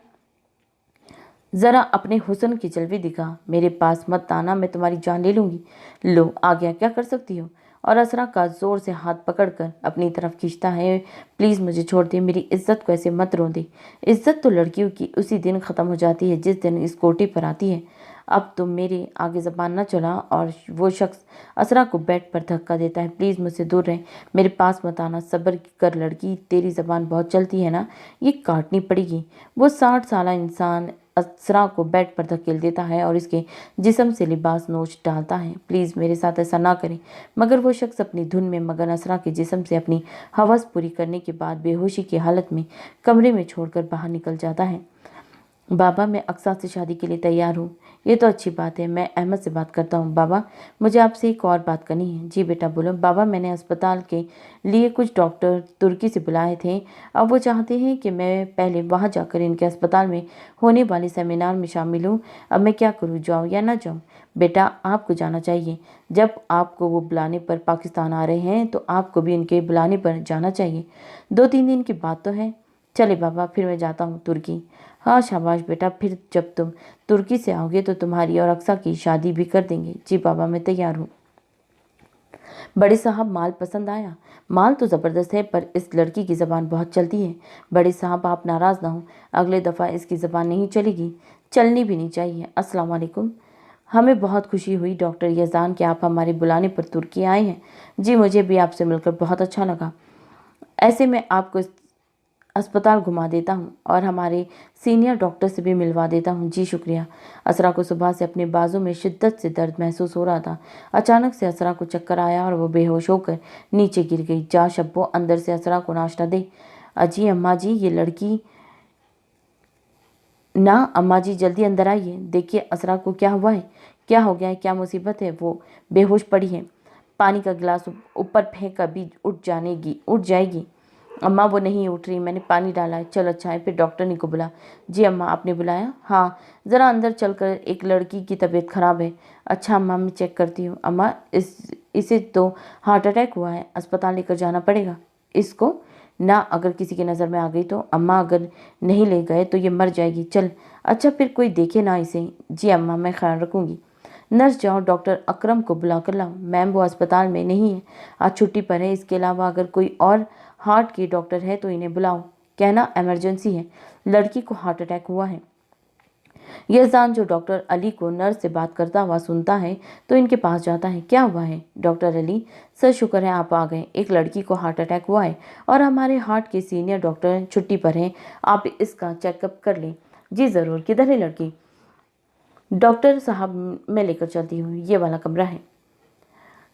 ज़रा अपने हुस्न की जलवे दिखा। मेरे पास मत आना, मैं तुम्हारी जान ले लूँगी। लो, आ गया, क्या कर सकती हो? और असरा का ज़ोर से हाथ पकड़कर अपनी तरफ खींचता है। प्लीज़ मुझे छोड़ दे, मेरी इज्जत को ऐसे मत रोंदे। इज्जत तो लड़कियों की उसी दिन ख़त्म हो जाती है जिस दिन इस कोठी पर आती है। अब तुम मेरे आगे ज़बान न चला। और वो शख्स असरा को बेड पर धक्का देता है। प्लीज़ मुझसे दूर रहे, मेरे पास मत आना। सब्र कर लड़की, तेरी ज़बान बहुत चलती है ना, ये काटनी पड़ेगी। वो 60 साल इंसान असरा को बेड पर धकेल देता है और इसके जिस्म से लिबास नोच डालता है। प्लीज़ मेरे साथ ऐसा ना करें। मगर वो शख्स अपनी धुन में मगन असरा के जिस्म से अपनी हवस पूरी करने के बाद बेहोशी की हालत में कमरे में छोड़कर बाहर निकल जाता है। बाबा, मैं अक्सा से शादी के लिए तैयार हूँ। ये तो अच्छी बात है, मैं अहमद से बात करता हूँ। बाबा, मुझे आपसे एक और बात करनी है। जी बेटा, बोलो। बाबा, मैंने अस्पताल के लिए कुछ डॉक्टर तुर्की से बुलाए थे। अब वो चाहते हैं कि मैं पहले वहाँ जाकर इनके अस्पताल में होने वाले सेमिनार में शामिल हूँ। अब मैं क्या करूँ, जाऊँ या ना जाऊँ? बेटा, आपको जाना चाहिए। जब आपको वो बुलाने पर पाकिस्तान आ रहे हैं तो आपको भी इनके बुलाने पर जाना चाहिए। 2-3 दिन की बात तो है। चले बाबा, फिर मैं जाता हूँ तुर्की। हाँ शाबाश बेटा, फिर जब तुम तुर्की से आओगे तो तुम्हारी और अक्सा की शादी भी कर देंगे। जी बाबा, मैं तैयार हूँ। बड़े साहब, माल पसंद आया? माल तो ज़बरदस्त है, पर इस लड़की की ज़बान बहुत चलती है। बड़े साहब, आप नाराज़ ना हो, अगले दफ़ा इसकी ज़बान नहीं चलेगी, चलनी भी नहीं चाहिए। अस्सलाम वालेकुम। हमें बहुत खुशी हुई डॉक्टर यज़ान कि आप हमारे बुलाने पर तुर्की आए हैं। जी, मुझे भी आपसे मिलकर बहुत अच्छा लगा। ऐसे में आपको अस्पताल घुमा देता हूँ और हमारे सीनियर डॉक्टर से भी मिलवा देता हूँ। जी शुक्रिया। असरा को सुबह से अपने बाजू में शिद्दत से दर्द महसूस हो रहा था। अचानक से असरा को चक्कर आया और वो बेहोश होकर नीचे गिर गई। जा शब्बो, अंदर से असरा को नाश्ता दे। अजी अम्मा जी, ये लड़की। ना अम्मा जी, जल्दी अंदर आइए, देखिए असरा को क्या हुआ है। क्या हो गया है, क्या मुसीबत है? वो बेहोश पड़ी है। पानी का गिलास ऊपर फेंक, अभी उठ जाएगी। अम्मा, वो नहीं उठ रही, मैंने पानी डाला है। चल अच्छा है, फिर डॉक्टरनी को बुला। जी अम्मा, आपने बुलाया? हाँ, ज़रा अंदर चलकर, एक लड़की की तबीयत खराब है। अच्छा अम्मा, मैं चेक करती हूँ। अम्मा, इसे तो हार्ट अटैक हुआ है, अस्पताल लेकर जाना पड़ेगा। इसको ना, अगर किसी की नज़र में आ गई तो? अम्मा, अगर नहीं ले गए तो ये मर जाएगी। चल। अच्छा, फिर कोई देखे ना इसे। जी अम्मा, मैं ख्याल रखूँगी। नर्स, जाओ डॉक्टर अकरम को बुला कर लाओ। मैम, वो अस्पताल में नहीं है, आज छुट्टी पर है। इसके अलावा अगर कोई और हार्ट के डॉक्टर है तो इन्हें बुलाओ, कहना इमरजेंसी है, लड़की को हार्ट अटैक हुआ है। यज़ान, जो डॉक्टर अली को नर्स से बात करता हुआ सुनता है तो इनके पास जाता है। क्या हुआ है? डॉक्टर अली, सर शुक्र है आप आ गए। एक लड़की को हार्ट अटैक हुआ है और हमारे हार्ट के सीनियर डॉक्टर छुट्टी पर हैं, आप इसका चेकअप कर लें। जी ज़रूर। किधर है लड़की? डॉक्टर साहब, मैं लेकर चलती हूँ, ये वाला कमरा है।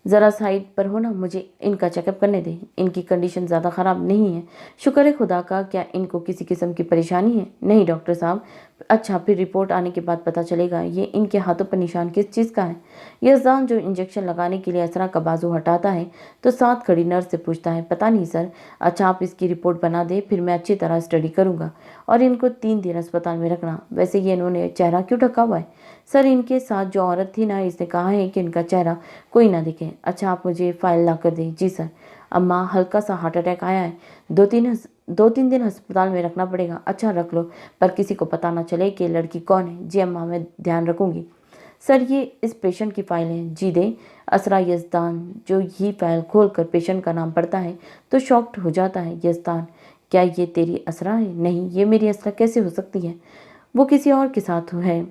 ज़रा साइड पर हो ना, मुझे इनका चेकअप करने दें। इनकी कंडीशन ज़्यादा ख़राब नहीं है, शुक्र है खुदा का। क्या इनको किसी किस्म की परेशानी है? नहीं डॉक्टर साहब। अच्छा, फिर रिपोर्ट आने के बाद पता चलेगा। ये इनके हाथों पर निशान किस चीज़ का है? यज़ान, जो इंजेक्शन लगाने के लिए असरा का बाजू हटाता है तो साथ खड़ी नर्स से पूछता है, पता नहीं सर। अच्छा, आप इसकी रिपोर्ट बना दें, फिर मैं अच्छी तरह स्टडी करूँगा। और इनको 3 दिन अस्पताल में रखना। वैसे ये इन्होंने चेहरा क्यों ढका हुआ है? सर, इनके साथ जो औरत थी ना, इसने कहा है कि इनका चेहरा कोई ना दिखे। अच्छा, आप मुझे फाइल ला कर दें। जी सर। अम्मा, हल्का सा हार्ट अटैक आया है, 2-3 2-3 दिन अस्पताल में रखना पड़ेगा। अच्छा रख लो, पर किसी को पता ना चले कि लड़की कौन है। जी अम्मा, मैं ध्यान रखूंगी। सर ये इस पेशेंट की फाइल है। जी दे। असरा यजदान जो ये फाइल खोलकर पेशेंट का नाम पढ़ता है तो शॉक्ड हो जाता है। यजदान, क्या ये तेरी असरा है? नहीं, ये मेरी असरा कैसे हो सकती है? वो किसी और के साथ है।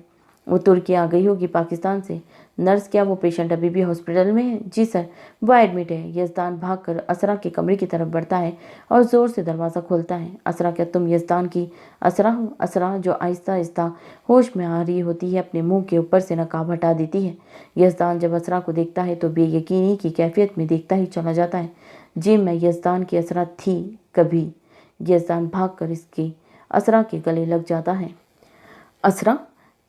वो तुर्की आ गई होगी पाकिस्तान से। नर्स, क्या वो पेशेंट अभी भी हॉस्पिटल में है? जी सर, वो एडमिट है। यजदान भागकर असरा के कमरे की तरफ बढ़ता है और जोर से दरवाज़ा खोलता है। असरा, क्या तुम यजदान की असरा हो? असरा जो आहिस्ता आहिस्ता होश में आ रही होती है अपने मुंह के ऊपर से नकाब हटा देती है। यजदान जब असरा को देखता है तो बेयकीनी की कैफियत में देखता ही चला जाता है। जी मैं यजदान की असरा थी कभी। यजदान भागकर इसकी असरा के गले लग जाता है। असरा,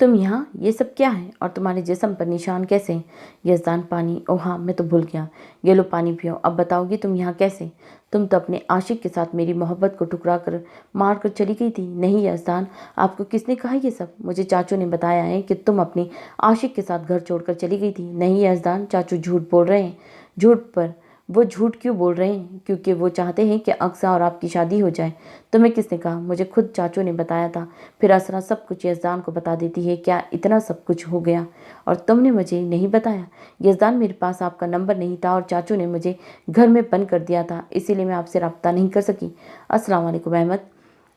तुम यहाँ? ये सब क्या है? और तुम्हारे जिस्म पर निशान कैसे हैं? यजदान, पानी। ओह हाँ, मैं तो भूल गया। ये लो पानी पियो। अब बताओगी तुम यहाँ कैसे? तुम तो अपने आशिक के साथ मेरी मोहब्बत को ठुकरा कर मार कर चली गई थी। नहीं यजदान, आपको किसने कहा ये सब? मुझे चाचू ने बताया है कि तुम अपनी आशिक के साथ घर छोड़कर चली गई थी। नहीं यजदान, चाचू झूठ बोल रहे हैं। झूठ पर वो झूठ क्यों बोल रहे हैं? क्योंकि वो चाहते हैं कि अक्सा और आपकी शादी हो जाए। तुम्हें किसने कहा? मुझे खुद चाचू ने बताया था। फिर असरा सब कुछ यजदान को बता देती है। क्या इतना सब कुछ हो गया और तुमने मुझे नहीं बताया? यजदान, मेरे पास आपका नंबर नहीं था और चाचू ने मुझे घर में बंद कर दिया था, इसीलिए मैं आपसे रब्ता नहीं कर सकी। अस्सलाम वालेकुम अहमद।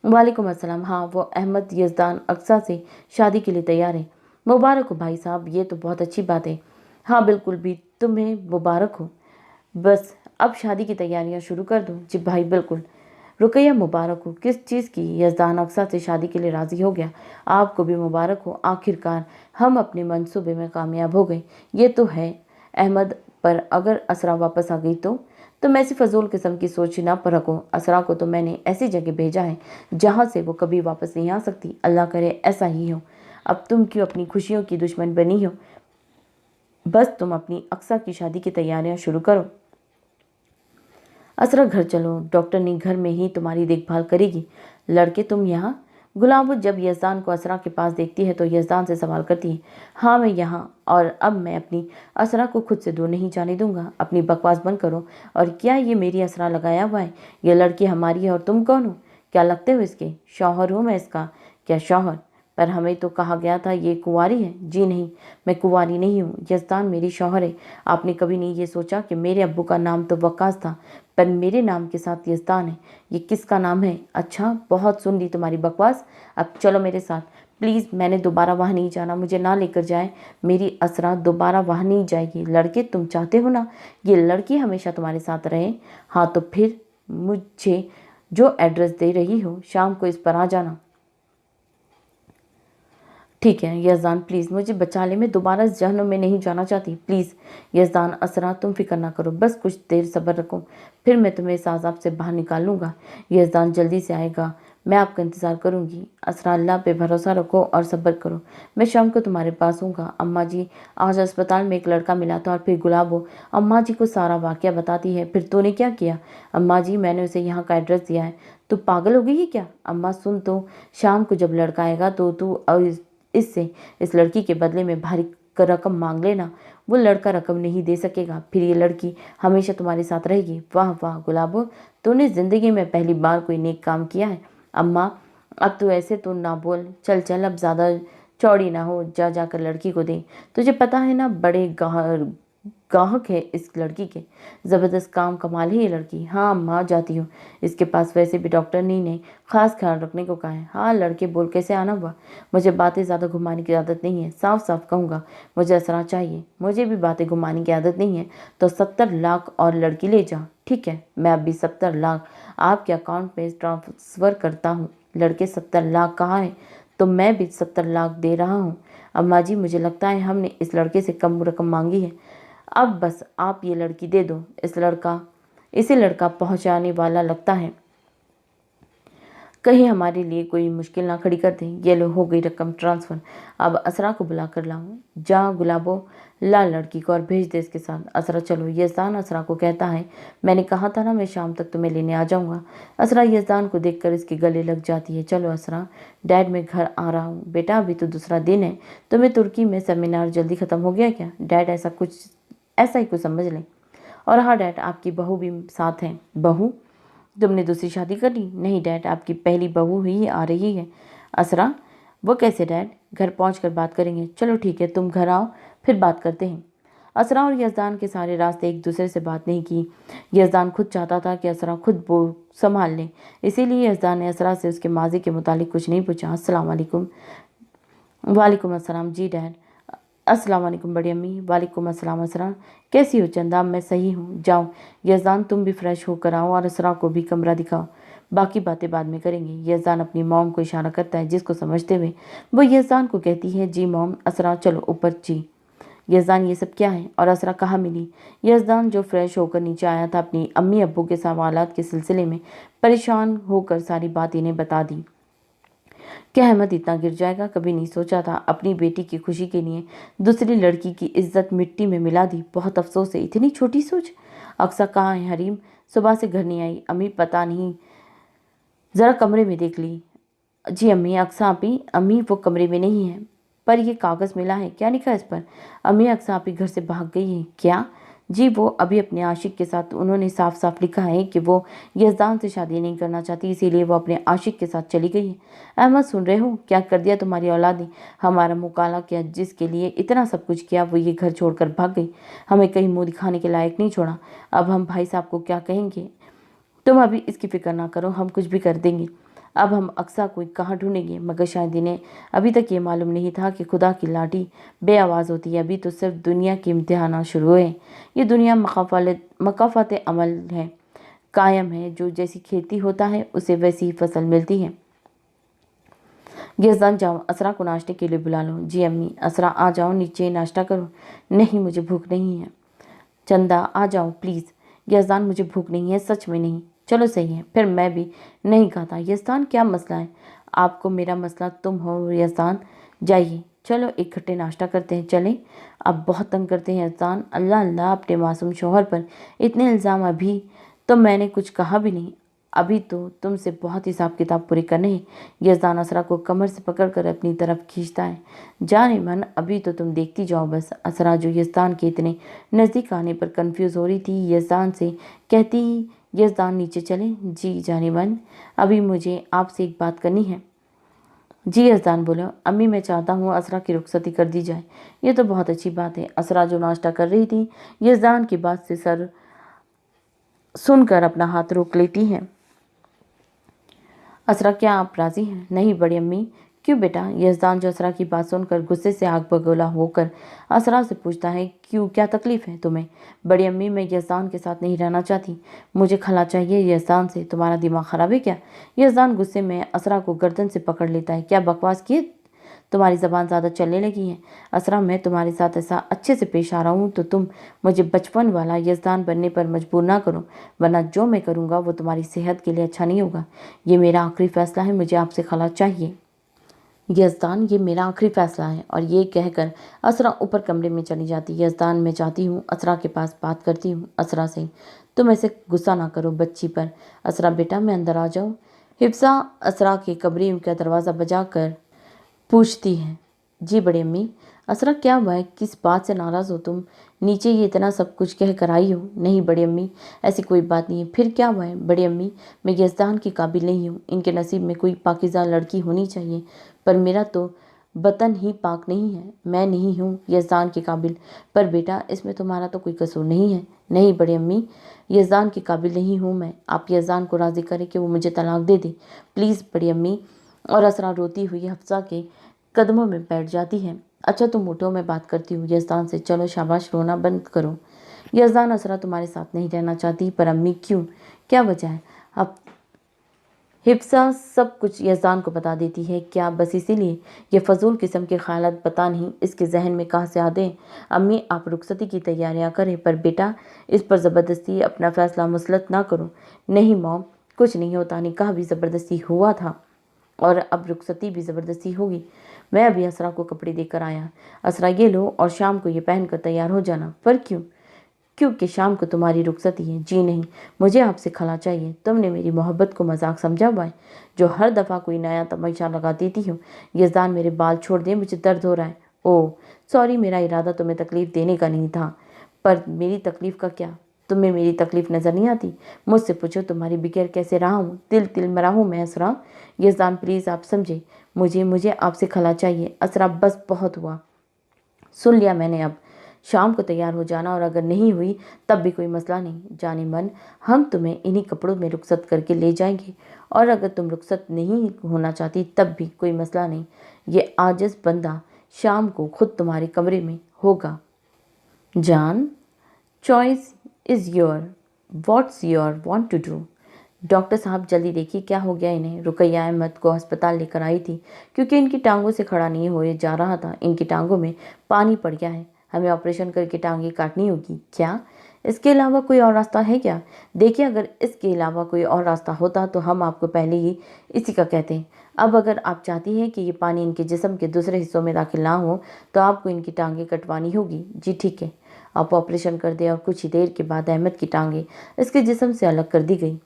वालेकुम अस्सलाम। हाँ, वो अहमद यजदान अक्सा से शादी के लिए तैयार है। मुबारक हो भाई साहब, ये तो बहुत अच्छी बात है। हाँ बिल्कुल, भी तुम्हें मुबारक हो। बस अब शादी की तैयारियां शुरू कर दो। जी भाई बिल्कुल। रुकैया, मुबारक हो। किस चीज़ की? यजदान अक्सा से शादी के लिए राज़ी हो गया। आपको भी मुबारक हो, आखिरकार हम अपने मंसूबे में कामयाब हो गए। ये तो है अहमद, पर अगर असरा वापस आ गई तो? तुम ऐसी फजूल किस्म की सोच ना पर रखो। असरा को तो मैंने ऐसी जगह भेजा है जहाँ से वो कभी वापस नहीं आ सकती। अल्लाह करे ऐसा ही हो। अब तुम क्यों अपनी खुशियों की दुश्मन बनी हो? बस तुम अपनी अक्सा की शादी की तैयारियां शुरू करो। असरा, घर चलो, डॉक्टर ने घर में ही तुम्हारी देखभाल करेगी। लड़के तुम यहाँ? गुलाबो जब यजदान को असरा के पास देखती है तो यजदान से सवाल करती है। हाँ मैं यहाँ, और अब मैं अपनी असरा को खुद से दूर नहीं जाने दूंगा। अपनी बकवास बंद करो। और क्या ये मेरी असरा लगाया हुआ है? यह लड़की हमारी है और तुम कौन हो? क्या लगते हो इसके? शौहर हूँ मैं इसका। क्या शौहर? पर हमें तो कहा गया था ये कुंवारी है। जी नहीं, मैं कुंवारी नहीं हूँ। यजदान मेरी शौहर है। आपने कभी नहीं ये सोचा कि मेरे अब्बू का नाम तो वक्कास था, पर मेरे नाम के साथ यजदान है। ये किसका नाम है? अच्छा, बहुत सुन ली तुम्हारी बकवास। अब चलो मेरे साथ प्लीज़। मैंने दोबारा वहाँ नहीं जाना, मुझे ना लेकर जाए। मेरी असरा दोबारा वहाँ नहीं जाएगी। लड़के तुम चाहते हो ना ये लड़की हमेशा तुम्हारे साथ रहे? हाँ तो फिर मुझे जो एड्रेस दे रही हो शाम को इस पर आ जाना। ठीक है यजदान, प्लीज़ मुझे बचा ले। मैं दोबारा इस जहन्नुम में नहीं जाना चाहती, प्लीज़। यजदान, असरा तुम फिक्र ना करो, बस कुछ देर सब्र रखो, फिर मैं तुम्हें इस आज़ाब से बाहर निकाल लूँगा। यजदान जल्दी से आएगा, मैं आपका इंतज़ार करूँगी। असरा, अल्लाह पे भरोसा रखो और सब्र करो, मैं शाम को तुम्हारे पास हूँगा। अम्मा जी, आज अस्पताल में एक लड़का मिला था। और फिर गुलाबो अम्मा जी को सारा वाक़या बताती है। फिर तूने क्या किया? अम्मा जी, मैंने उसे यहाँ का एड्रेस दिया है। तू पागल हो गई है क्या? अम्मा सुन तो, शाम को जब लड़का आएगा तो तू इससे इस लड़की के बदले में भारी रकम मांग लेना। वो लड़का रकम नहीं दे सकेगा, फिर ये लड़की हमेशा तुम्हारे साथ रहेगी। वाह वाह गुलाबो, तूने ज़िंदगी में पहली बार कोई नेक काम किया है। अम्मा अब तो ऐसे तो ना बोल, चल चल अब ज़्यादा चौड़ी ना हो, जा जाकर लड़की को दे। तुझे पता है ना बड़े गाहक है इस लड़की के, ज़बरदस्त काम कमाल है ये लड़की। हाँ अम्मा जाती हूँ, इसके पास वैसे भी डॉक्टर ने खास ख्याल रखने को कहा है। हाँ लड़के बोल, कैसे आना हुआ? मुझे बातें ज़्यादा घुमाने की आदत नहीं है, साफ साफ कहूँगा, मुझे असरा चाहिए। मुझे भी बातें घुमाने की आदत नहीं है, तो 70 लाख और लड़की ले जा। ठीक है, मैं अभी 70 लाख आपके अकाउंट में ट्रांसफ़र करता हूँ। लड़के 70 लाख कहाँ है? तो मैं भी 70 लाख दे रहा हूँ। अम्मा जी, मुझे लगता है हमने इस लड़के से कम रकम मांगी है। अब बस आप ये लड़की दे दो। इसे लड़का पहुंचाने वाला लगता है, कहीं हमारे लिए कोई मुश्किल ना खड़ी कर दें। ये लो, हो गई रकम ट्रांसफ़र। अब असरा को बुला कर लाऊं। जा गुलाबो, ला लड़की को और भेज दे इसके साथ। असरा, चलो। यजदान असरा को कहता है, मैंने कहा था ना मैं शाम तक तुम्हें लेने आ जाऊंगा। असरा यजदान को देखकर इसके गले लग जाती है। चलो असरा, डैड मैं घर आ रहा हूँ। बेटा अभी तो दूसरा दिन है, तुम्हें तुर्की में सेमिनार जल्दी ख़त्म हो गया क्या? डैड ऐसा ही कुछ समझ लें। और हाँ डैड, आपकी बहू भी साथ है। बहू? तुमने दूसरी शादी कर ली? नहीं डैड, आपकी पहली बहू ही आ रही है। असरा, वो कैसे डैड? घर पहुंचकर बात करेंगे। चलो ठीक है, तुम घर आओ, फिर बात करते हैं। असरा और यज़दान के सारे रास्ते एक दूसरे से बात नहीं की। यज़दान खुद चाहता था कि असरा खुद वो संभाल ले, इसीलिए यज़दान ने असरा से उसके माजी के मुतालिक कुछ नहीं पूछा। अस्सलाम वालेकुम। वालेकुम अस्सलाम। जी डैड। अस्सलाम वालेकुम बड़ी अम्मी। वालेकुम अस्सलाम असरा। कैसी हो चंदा? मैं सही हूँ। जाओ यज़दान, तुम भी फ्रेश होकर आओ और असरा को भी कमरा दिखाओ, बाकी बातें बाद में करेंगे। यज़दान अपनी मॉम को इशारा करता है, जिसको समझते हुए वो यज़दान को कहती है, जी मॉम। असरा, चलो ऊपर। जी। यज़दान, ये सब क्या है और असरा कहाँ मिली? यज़दान जो फ्रेश होकर नीचे आया था, अपनी अम्मी अब्बू के सवालात के सिलसिले में परेशान होकर सारी बात इन्हें बता दी। क्या अहमद इतना गिर जाएगा? कभी नहीं सोचा था। अपनी बेटी की खुशी के लिए दूसरी लड़की की इज्जत मिट्टी में मिला दी। बहुत अफसोस है, इतनी छोटी सोच। अक्सा कहाँ है? हरीम सुबह से घर नहीं आई। अम्मी पता नहीं, ज़रा कमरे में देख ली। जी अम्मी। अक्सा आपी? अम्मी वो कमरे में नहीं है, पर ये कागज़ मिला है। क्या लिखा है इस पर? अम्मी अक्सा आपी घर से भाग गई है। क्या? जी वो अभी अपने आशिक के साथ, उन्होंने साफ साफ लिखा है कि वो यज़दान से शादी नहीं करना चाहती, इसीलिए वो अपने आशिक के साथ चली गई है। अहमद सुन रहे हो? क्या कर दिया तुम्हारी औलाद ने? हमारा मुकाला किया, जिसके लिए इतना सब कुछ किया, वो ये घर छोड़कर भाग गई। हमें कहीं मुँह दिखाने के लायक नहीं छोड़ा। अब हम भाई साहब को क्या कहेंगे? तुम अभी इसकी फिक्र ना करो, हम कुछ भी कर देंगे। अब हम अक्सा को कहाँ ढूंढेंगे? मगर शायद इन्हें अभी तक ये मालूम नहीं था कि खुदा की लाठी बे आवाज़ होती है। अभी तो सिर्फ दुनिया के इम्तिहान शुरू हुए। ये दुनिया मकाफात अमल है, कायम है। जो जैसी खेती होता है उसे वैसी ही फसल मिलती है। यज़दान, जाओ असरा को नाश्ते के लिए बुला लो। जी अम्मी। असरा, आ जाओ नीचे नाश्ता करो। नहीं मुझे भूख नहीं है। चंदा, आ जाओ प्लीज़। यज़दान, मुझे भूख नहीं है, सच में नहीं। चलो सही है, फिर मैं भी नहीं खाता। यज़दान, क्या मसला है आपको? मेरा मसला तुम हो यज़दान। जाइए, चलो इकट्ठे नाश्ता करते हैं। चलें, अब बहुत तंग करते हैं यज़दान। अल्लाह अल्लाह, अपने मासूम शौहर पर इतने इल्ज़ाम। अभी तो मैंने कुछ कहा भी नहीं, अभी तो तुमसे बहुत हिसाब किताब पूरे करने हैं। यज़दान असरा को कमर से पकड़कर अपनी तरफ खींचता है। जाने मन, अभी तो तुम देखती जाओ बस। असरा जो यज़दान के इतने नज़दीक आने पर कंफ्यूज हो रही थी, यज़दान से कहती, यज़दान नीचे चले। जी जाने मन, अभी मुझे आपसे एक बात करनी है। जी यज़दान बोलो। अम्मी, मैं चाहता हूँ असरा की रुखसती कर दी जाए। ये तो बहुत अच्छी बात है। असरा जो नाश्ता कर रही थी, यज़दान की बात से सर सुनकर अपना हाथ रोक लेती है। असरा, क्या आप राज़ी हैं? नहीं बड़ी अम्मी। क्यों बेटा? यज़दान जो असरा की बात सुनकर गुस्से से आग बगोला होकर असरा से पूछता है, क्यों, क्या तकलीफ़ है तुम्हें? बड़ी अम्मी, मैं यज़दान के साथ नहीं रहना चाहती, मुझे खला चाहिए यज़दान से। तुम्हारा दिमाग ख़राब है क्या? यज़दान गुस्से में असरा को गर्दन से पकड़ लेता है। क्या बकवास किए? तुम्हारी ज़बान ज़्यादा चलने लगी है। असरा, मैं तुम्हारे साथ ऐसा अच्छे से पेश आ रहा हूँ तो तुम मुझे बचपन वाला यज़दान बनने पर मजबूर ना करो, वरना जो मैं करूँगा वो तुम्हारी सेहत के लिए अच्छा नहीं होगा। ये मेरा आखिरी फ़ैसला है, मुझे आपसे खला चाहिए। यज़दान, ये मेरा आखिरी फ़ैसला है। और ये कहकर असरा ऊपर कमरे में चली जाती। यज़दान, मैं जाती हूँ, असरा के पास बात करती हूँ असरा से। तुम ऐसे गुस्सा ना करो बच्ची पर। असरा, बेटा मैं अंदर आ जाऊँ? हिफ्सा असरा के कमरे का दरवाज़ा बजा कर पूछती है। जी बड़ी अम्मी। असरा, क्या हुआ है? किस बात से नाराज़ हो तुम? नीचे ये इतना सब कुछ कह कर आई हो। नहीं बड़ी अम्मी, ऐसी कोई बात नहीं है। फिर क्या हुआ है? बड़ी अम्मी, मैं यज़दान की काबिल नहीं हूँ। इनके नसीब में कोई पाकीज़ा लड़की होनी चाहिए, पर मेरा तो बतन ही पाक नहीं है। मैं नहीं हूँ यज़दान के काबिल। पर बेटा, इसमें तुम्हारा तो कोई कसूर नहीं है। नहीं बड़ी अम्मी, यज़दान के काबिल नहीं हूँ मैं। आप यज़दान को राज़ी करें कि वो मुझे तलाक दे दे, प्लीज़ बड़ी अम्मी। और असरा रोती हुई हफ्सा के कदमों में बैठ जाती है। अच्छा तुम उठो, मैं बात करती हूँ यज़दान से। चलो शाबाश, रोना बंद करो। यज़दान, असरा तुम्हारे साथ नहीं रहना चाहती। पर अम्मी क्यों, क्या वजह है? अब हिफ्सा सब कुछ यज़दान को बता देती है। क्या बस इसीलिए? ये फजूल किस्म के ख्यालात पता नहीं इसके जहन में कहाँ से आते हैं। अम्मी, आप रुखसती की तैयारियां करें, पर बेटा इस पर ज़बरदस्ती अपना फ़ैसला मुसलत ना करो। नहीं मॉम, कुछ नहीं होता, निकाह भी ज़बरदस्ती हुआ था और अब रुखसती भी ज़बरदस्ती होगी। मैं अभी असरा को कपड़े देकर आया। असरा, ये लो और शाम को ये पहनकर तैयार हो जाना। पर क्यों? क्योंकि शाम को तुम्हारी रुखसती है। जी नहीं, मुझे आपसे खला चाहिए। तुमने मेरी मोहब्बत को मजाक समझा हुआ है, जो हर दफ़ा कोई नया तमाशा लगा देती हूँ। यज़दान, मेरे बाल छोड़ दे, मुझे दर्द हो रहा है। ओह सॉरी, मेरा इरादा तुम्हें तकलीफ़ देने का नहीं था। पर मेरी तकलीफ़ का क्या? तुम्हें मेरी तकलीफ नज़र नहीं आती? मुझसे पूछो तुम्हारी बगैर कैसे रहा हूँ, तिल तिल मरा हूँ मैं असरा। यज़दान प्लीज़ आप समझे, मुझे आपसे खला चाहिए। असरा बस बहुत हुआ, सुन लिया मैंने, अब शाम को तैयार हो जाना, और अगर नहीं हुई तब भी कोई मसला नहीं। जाने मन, हम तुम्हें इन्हीं कपड़ों में रुखसत करके ले जाएंगे, और अगर तुम रुखसत नहीं होना चाहती तब भी कोई मसला नहीं। ये आजिज़ बंदा शाम को खुद तुम्हारे कमरे में होगा। जान, choice is your, what's your want to do. Doctor साहब जल्दी देखिए क्या हो गया इन्हें। रुकैया अहमद को अस्पताल लेकर आई थी क्योंकि इनकी टांगों से खड़ा नहीं होए जा रहा था। इनकी टांगों में पानी पड़ गया है, हमें ऑपरेशन करके टांगें काटनी होगी। क्या इसके अलावा कोई और रास्ता है क्या? देखिए, अगर इसके अलावा कोई और रास्ता होता तो हम आपको पहले ही इसी का कहते। अब अगर आप चाहती हैं कि ये पानी इनके जिस्म के दूसरे हिस्सों में दाखिल ना हो तो आपको इनकी टांगें कटवानी होगी। जी ठीक है, आप ऑपरेशन कर दें। और कुछ ही देर के बाद अहमद की टांगें इसके जिस्म से अलग कर दी गई।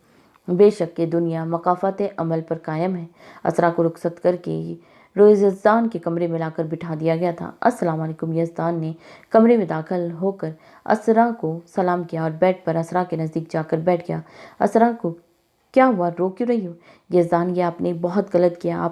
बेशक ये दुनिया मकाफात अमल पर कायम है। असरा को रुखसत करके रोज़ यज़दान के कमरे में लाकर बिठा दिया गया था। अस्सलाम वालेकुम। यज़दान ने कमरे में दाखिल होकर असरा को सलाम किया और बेड पर असरा के नज़दीक जाकर बैठ गया। असरा को क्या हुआ, रो क्यों रही हो? यज़दान, ये आपने बहुत गलत किया।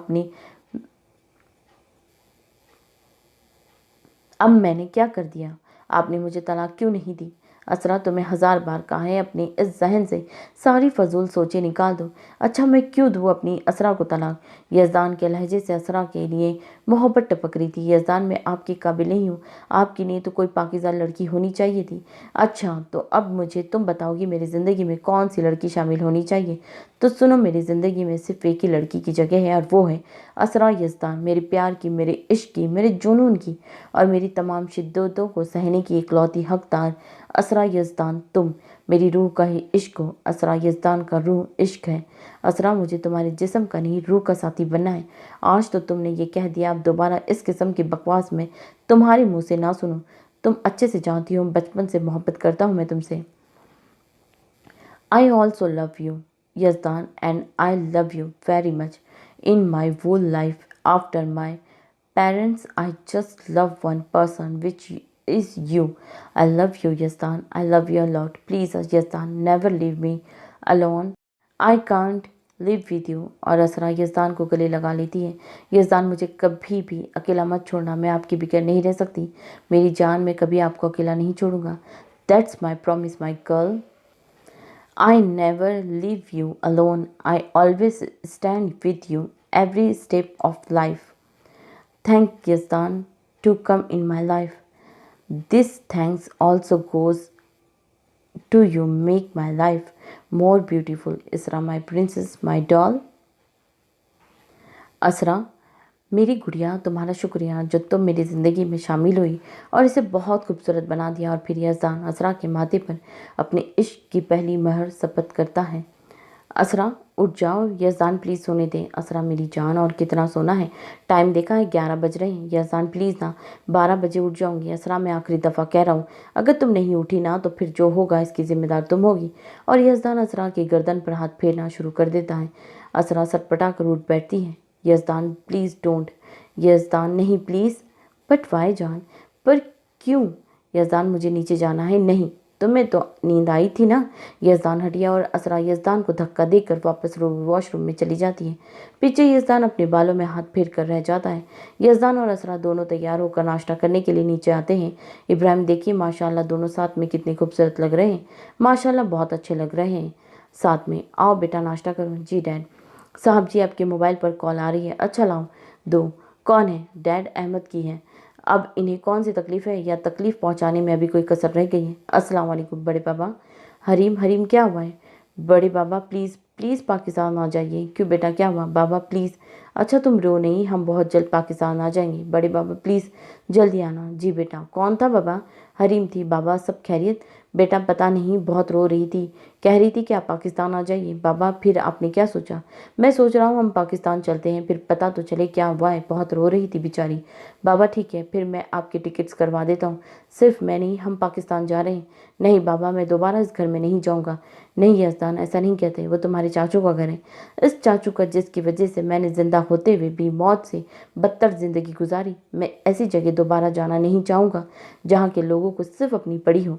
अब मैंने क्या कर दिया? आपने मुझे तलाक क्यों नहीं दी? असरा, तुम्हें 1000 बार कहा है अपने इस जहन से सारी फजूल सोचें निकाल दो। अच्छा, मैं क्यों दूँ अपनी असरा को तलाक? यज़दान के लहजे से असरा के लिए मोहब्बत टपक रही थी। यज़दान, मैं आपके काबिल नहीं हूँ, आपकी लिए तो कोई पाकीज़ा लड़की होनी चाहिए थी। अच्छा, तो अब मुझे तुम बताओगी मेरी ज़िंदगी में कौन सी लड़की शामिल होनी चाहिए? तो सुनो, मेरी ज़िंदगी में सिर्फ एक ही लड़की की जगह है, और वो है असरा यज़दान। मेरे प्यार की, मेरे इश्क की, मेरे जुनून की और मेरी तमाम शिद्दतों को सहने की इकलौती हकदार असरा यज़दान तुम। मेरी रूह का ही इश्क हो। असरा यज़दान का रूह इश्क है। असरा, मुझे तुम्हारे जिस्म का नहीं रूह का साथी बनना है। आज तो तुमने ये कह दिया, अब दोबारा इस किस्म की बकवास में तुम्हारे मुंह से ना सुनो। तुम अच्छे से जानती हो बचपन से मोहब्बत करता हूँ मैं तुमसे। I also love you Yazdan, and I love you very much. In my whole life after my parents, I just love one person, which is you. I love you, Yazdan. I love you a lot. Please, Yazdan, never leave me alone. I can't live with you. और असरा यज़दान को गले लगा लेती है। यज़दान, मुझे कभी भी अकेला मत छोड़ना, मैं आपके बगैर नहीं रह सकती। मेरी जान, मैं कभी आपको अकेला नहीं छोड़ूंगा। That's my promise, my girl. I never leave you alone. I always stand with you every step of life. Thank Yazdan to come in my life. This thanks also goes to you, make my life more beautiful. Isra, my princess, my doll. असरा, मेरी गुड़िया, तुम्हारा शुक्रिया जो तुम मेरी ज़िंदगी में शामिल हुई और इसे बहुत खूबसूरत बना दिया। और फिर यज़दान असरा के माथे पर अपने इश्क की पहली महर शपथ करता है। असरा, उठ जाओ। यज़दान, प्लीज़ सोने दें। असरा, मेरी जान, और कितना सोना है? टाइम देखा है, 11 बज रहे हैं। यज़दान, प्लीज़ ना, 12 बजे उठ जाऊंगी। असरा, मैं आखिरी दफ़ा कह रहा हूँ, अगर तुम नहीं उठी ना तो फिर जो होगा इसकी ज़िम्मेदार तुम होगी। और यज़दान असरा की गर्दन पर हाथ फेरना शुरू कर देता है। असरा सटपटा कर उठ बैठती है। यज़दान, प्लीज़ डोंट। यज़दान, नहीं प्लीज़। बट वाई जान? पर क्यों? यज़दान, मुझे नीचे जाना है। नहीं, तुम्हें तो नींद आई थी ना। यज़दान हटिया और असरा यज़दान को धक्का देकर वापस वॉशरूम में चली जाती है। पीछे यज़दान अपने बालों में हाथ फेर कर रह जाता है। यज़दान और असरा दोनों तैयार होकर नाश्ता करने के लिए नीचे आते हैं। इब्राहिम, देखिए माशाल्लाह दोनों साथ में कितने खूबसूरत लग रहे हैं। माशाल्लाह बहुत अच्छे लग रहे हैं साथ में। आओ बेटा नाश्ता करो। जी डैड। साहब जी, आपके मोबाइल पर कॉल आ रही है। अच्छा लाओ दो। कौन है? डैड, अहमद की है। अब इन्हें कौन सी तकलीफ़ है, या तकलीफ़ पहुंचाने में अभी कोई कसर रह गई है? अस्सलाम वालेकुम बड़े बाबा। हरीम, हरीम क्या हुआ है? बड़े बाबा प्लीज़ प्लीज़ पाकिस्तान आ जाइए। क्यों बेटा, क्या हुआ? बाबा प्लीज़। अच्छा तुम रो नहीं, हम बहुत जल्द पाकिस्तान आ जाएंगे। बड़े बाबा प्लीज़ जल्दी आना। जी बेटा। कौन था बाबा? हरीम थी। बाबा सब खैरियत? बेटा पता नहीं, बहुत रो रही थी, कह रही थी कि आप पाकिस्तान आ जाइए। बाबा, फिर आपने क्या सोचा? मैं सोच रहा हूँ हम पाकिस्तान चलते हैं, फिर पता तो चले क्या हुआ है। बहुत रो रही थी बेचारी। बाबा ठीक है, फिर मैं आपके टिकट्स करवा देता हूँ। सिर्फ मैं नहीं, हम पाकिस्तान जा रहे हैं। नहीं बाबा, मैं दोबारा इस घर में नहीं जाऊँगा। नहीं यज़दान, ऐसा नहीं कहते, वो तुम्हारे चाचू का घर है। इस चाचू का जिसकी वजह से मैंने ज़िंदा होते हुए भी मौत से बदतर ज़िंदगी गुजारी। मैं ऐसी जगह दोबारा जाना नहीं चाहूँगा जहाँ के लोगों को सिर्फ अपनी पड़ी हो।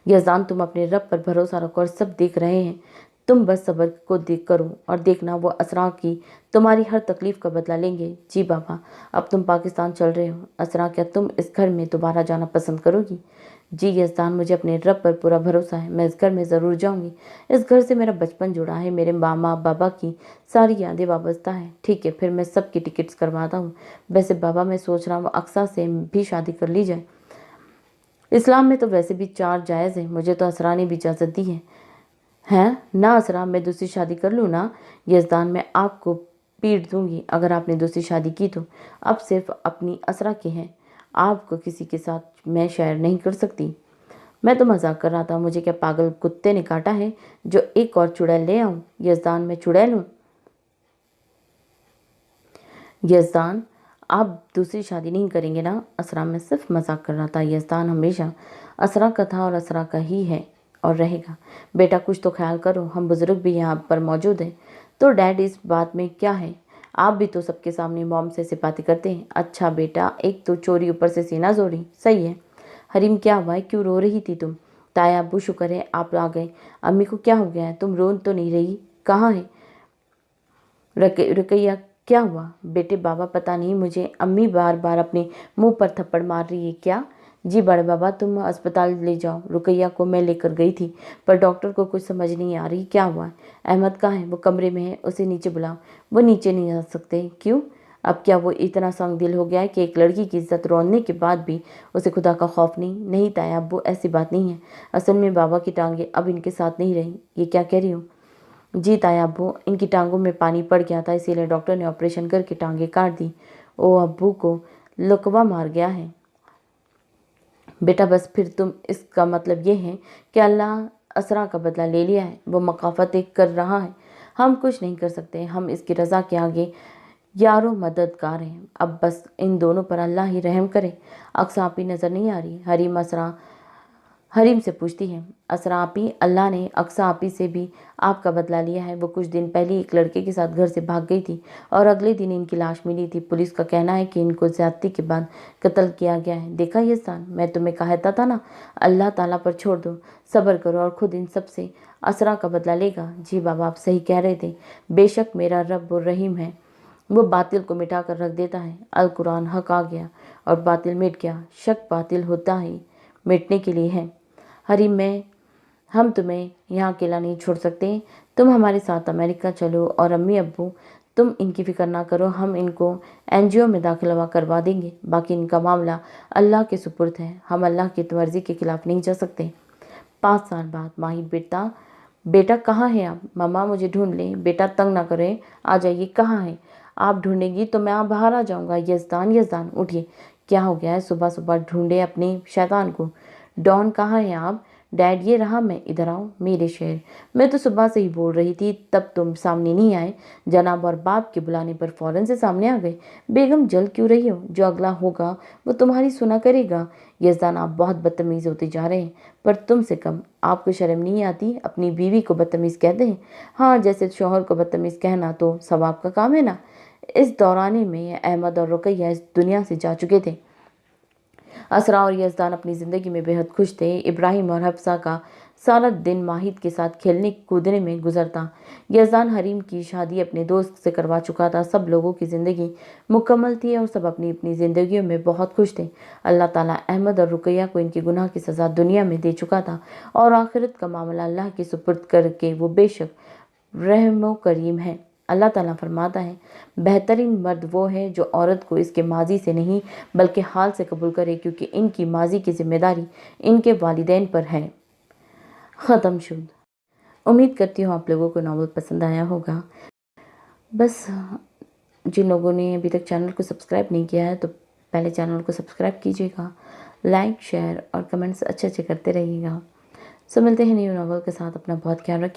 यज़दान तुम अपने रब पर भरोसा रखो और सब देख रहे हैं, तुम बस सब्र को देख करो और देखना वो असरा की तुम्हारी हर तकलीफ़ का बदला लेंगे। जी बाबा, अब तुम पाकिस्तान चल रहे हो, असरा क्या तुम इस घर में दोबारा जाना पसंद करोगी? जी यज़दान, मुझे अपने रब पर पूरा भरोसा है, मैं इस घर में ज़रूर जाऊंगी। इस घर से मेरा बचपन जुड़ा है, मेरे मामा बाबा की सारी यादें वाबस्ता हैं। ठीक है, फिर मैं सबकी टिकट्स करवाता हूँ। वैसे बाबा, मैं सोच रहा हूँ अक्सा से भी शादी कर ली जाए। इस्लाम में तो वैसे भी 4 जायज़ है, मुझे तो असरा ने भी इजाज़त दी है। हैं ना असरा, मैं दूसरी शादी कर लूँ ना? यज़दान, मैं आपको पीट दूंगी अगर आपने दूसरी शादी की तो। अब सिर्फ अपनी असरा की है, आपको किसी के साथ मैं शेयर नहीं कर सकती। मैं तो मजाक कर रहा था, मुझे क्या पागल कुत्ते ने काटा है जो एक और चुड़ैल ले आऊं? यज़दान, मैं चुड़ैल हूँ? यज़दान, आप दूसरी शादी नहीं करेंगे ना? असरा, मैं सिर्फ मजाक कर रहा था। यज़दान हमेशा असरा का था और असरा का ही है और रहेगा। बेटा कुछ तो ख्याल करो, हम बुजुर्ग भी यहाँ पर मौजूद हैं। तो डैड, इस बात में क्या है? आप भी तो सबके सामने मॉम से बातें करते हैं। अच्छा बेटा, एक तो चोरी ऊपर से सीना जोरी, सही है। हरीम, क्या हुआ है, क्यों रो रही थी तुम? ताया, अब्बू शुक्र है आप आ गए। अम्मी को क्या हो गया है, तुम रो तो नहीं रही? कहाँ है रुकैया? क्या हुआ बेटे? बाबा, पता नहीं मुझे, अम्मी बार बार अपने मुंह पर थप्पड़ मार रही है। क्या? जी बड़े बाबा, तुम अस्पताल ले जाओ। रुकैया को मैं लेकर गई थी पर डॉक्टर को कुछ समझ नहीं आ रही, क्या हुआ है? अहमद कहाँ है? वो कमरे में है, उसे नीचे बुलाओ। वो नीचे नहीं आ सकते। क्यों? अब क्या वो इतना संग दिल हो गया है कि एक लड़की की इज्जत रोने के बाद भी उसे खुदा का खौफ नहीं? नहीं ताया अब्बू, ऐसी बात नहीं है। असल में बाबा की टांगें अब इनके साथ नहीं रही। ये क्या कह रही हूँ? जी ताया अब्बू, इनकी टांगों में पानी पड़ गया था, इसीलिए डॉक्टर ने ऑपरेशन करके टांगें काट दी। ओ, अब्बू को लकवा मार गया है। बेटा बस, फिर तुम, इसका मतलब ये है कि अल्लाह असरा का बदला ले लिया है, वो मकाफत कर रहा है। हम कुछ नहीं कर सकते, हम इसकी रज़ा के आगे यारो मददगार हैं। अब बस इन दोनों पर अल्लाह ही रहम करे। अक्सा आपी नज़र नहीं आ रही? हरीम से पूछती है। असरा आपी, अल्लाह ने अक्सा आपी से भी आपका बदला लिया है। वो कुछ दिन पहले एक लड़के के साथ घर से भाग गई थी और अगले दिन इनकी लाश मिली थी। पुलिस का कहना है कि इनको ज्यादती के बाद कत्ल किया गया है। देखा यज़दान, मैं तुम्हें कहता था ना, अल्लाह ताला पर छोड़ दो, सब्र करो और खुद इन सब से असरा का बदला लेगा। जी बाबा, आप सही कह रहे थे। बेशक मेरा रब रहीम है, वो बातिल को मिटा कर रख देता है। अल कुरान हक आ गया और बातिल मिट गया। शक बातिल होता ही मिटने के लिए है। हरीम, में हम तुम्हें यहाँ अकेला नहीं छोड़ सकते, तुम हमारे साथ अमेरिका चलो। और अम्मी अब्बू, तुम इनकी फिक्र ना करो, हम इनको एनजीओ में दाखिला करवा देंगे। बाकी इनका मामला अल्लाह के सुपुर्द है, हम अल्लाह की मर्जी के खिलाफ नहीं जा सकते। 5 साल बाद माहिर, बेटा कहाँ है आप? मम्मा, मुझे ढूंढ लें। बेटा तंग ना करें, आ जाइए। कहाँ है? आप ढूंढेंगी तो मैं बाहर आ जाऊंगा। यज़दान उठिए, क्या हो गया है? सुबह सुबह ढूंढे अपने शैतान को। डॉन, कहाँ है आप? डैड, ये रहा मैं, इधर आओ मेरे शेर। मैं तो सुबह से ही बोल रही थी, तब तुम सामने नहीं आए। जनाब और बाप के बुलाने पर फौरन से सामने आ गए। बेगम, जल क्यों रही हो? जो अगला होगा वो तुम्हारी सुना करेगा। यज़दान, आप बहुत बदतमीज़ होते जा रहे हैं, पर तुमसे कम। आपको शर्म नहीं आती? अपनी बीवी को बदतमीज़ कहते हैं? हाँ, जैसे शौहर को बदतमीज़ कहना तो सवाब का काम है ना। इस दौराने में अहमद और रुकैया इस दुनिया से जा चुके थे। असरा और यज़दान अपनी ज़िंदगी में बेहद खुश थे। इब्राहिम और हफ्सा का सारा दिन माहिद के साथ खेलने कूदने में गुजरता। यज़दान हरीम की शादी अपने दोस्त से करवा चुका था। सब लोगों की ज़िंदगी मुकम्मल थी और सब अपनी अपनी ज़िंदगियों में बहुत खुश थे। अल्लाह ताला अहमद और रुकैया को इनकी गुनाह की सज़ा दुनिया में दे चुका था और आखिरत का मामला अल्लाह के सुपुर्द करके वो बेशक रहमो करीम है। अल्लाह ताला फरमाता है, बेहतरीन मर्द वो है जो औरत को इसके माजी से नहीं बल्कि हाल से कबूल करे, क्योंकि इनकी माजी की जिम्मेदारी इनके वालिदैन पर है। ख़त्म शुद। उम्मीद करती हूँ आप लोगों को नॉवल पसंद आया होगा। बस जिन लोगों ने अभी तक चैनल को सब्सक्राइब नहीं किया है तो पहले चैनल को सब्सक्राइब कीजिएगा, लाइक शेयर और कमेंट्स अच्छे अच्छे करते रहिएगा। सो मिलते हैं न्यू नॉवल के साथ। अपना बहुत ख्याल रखिए।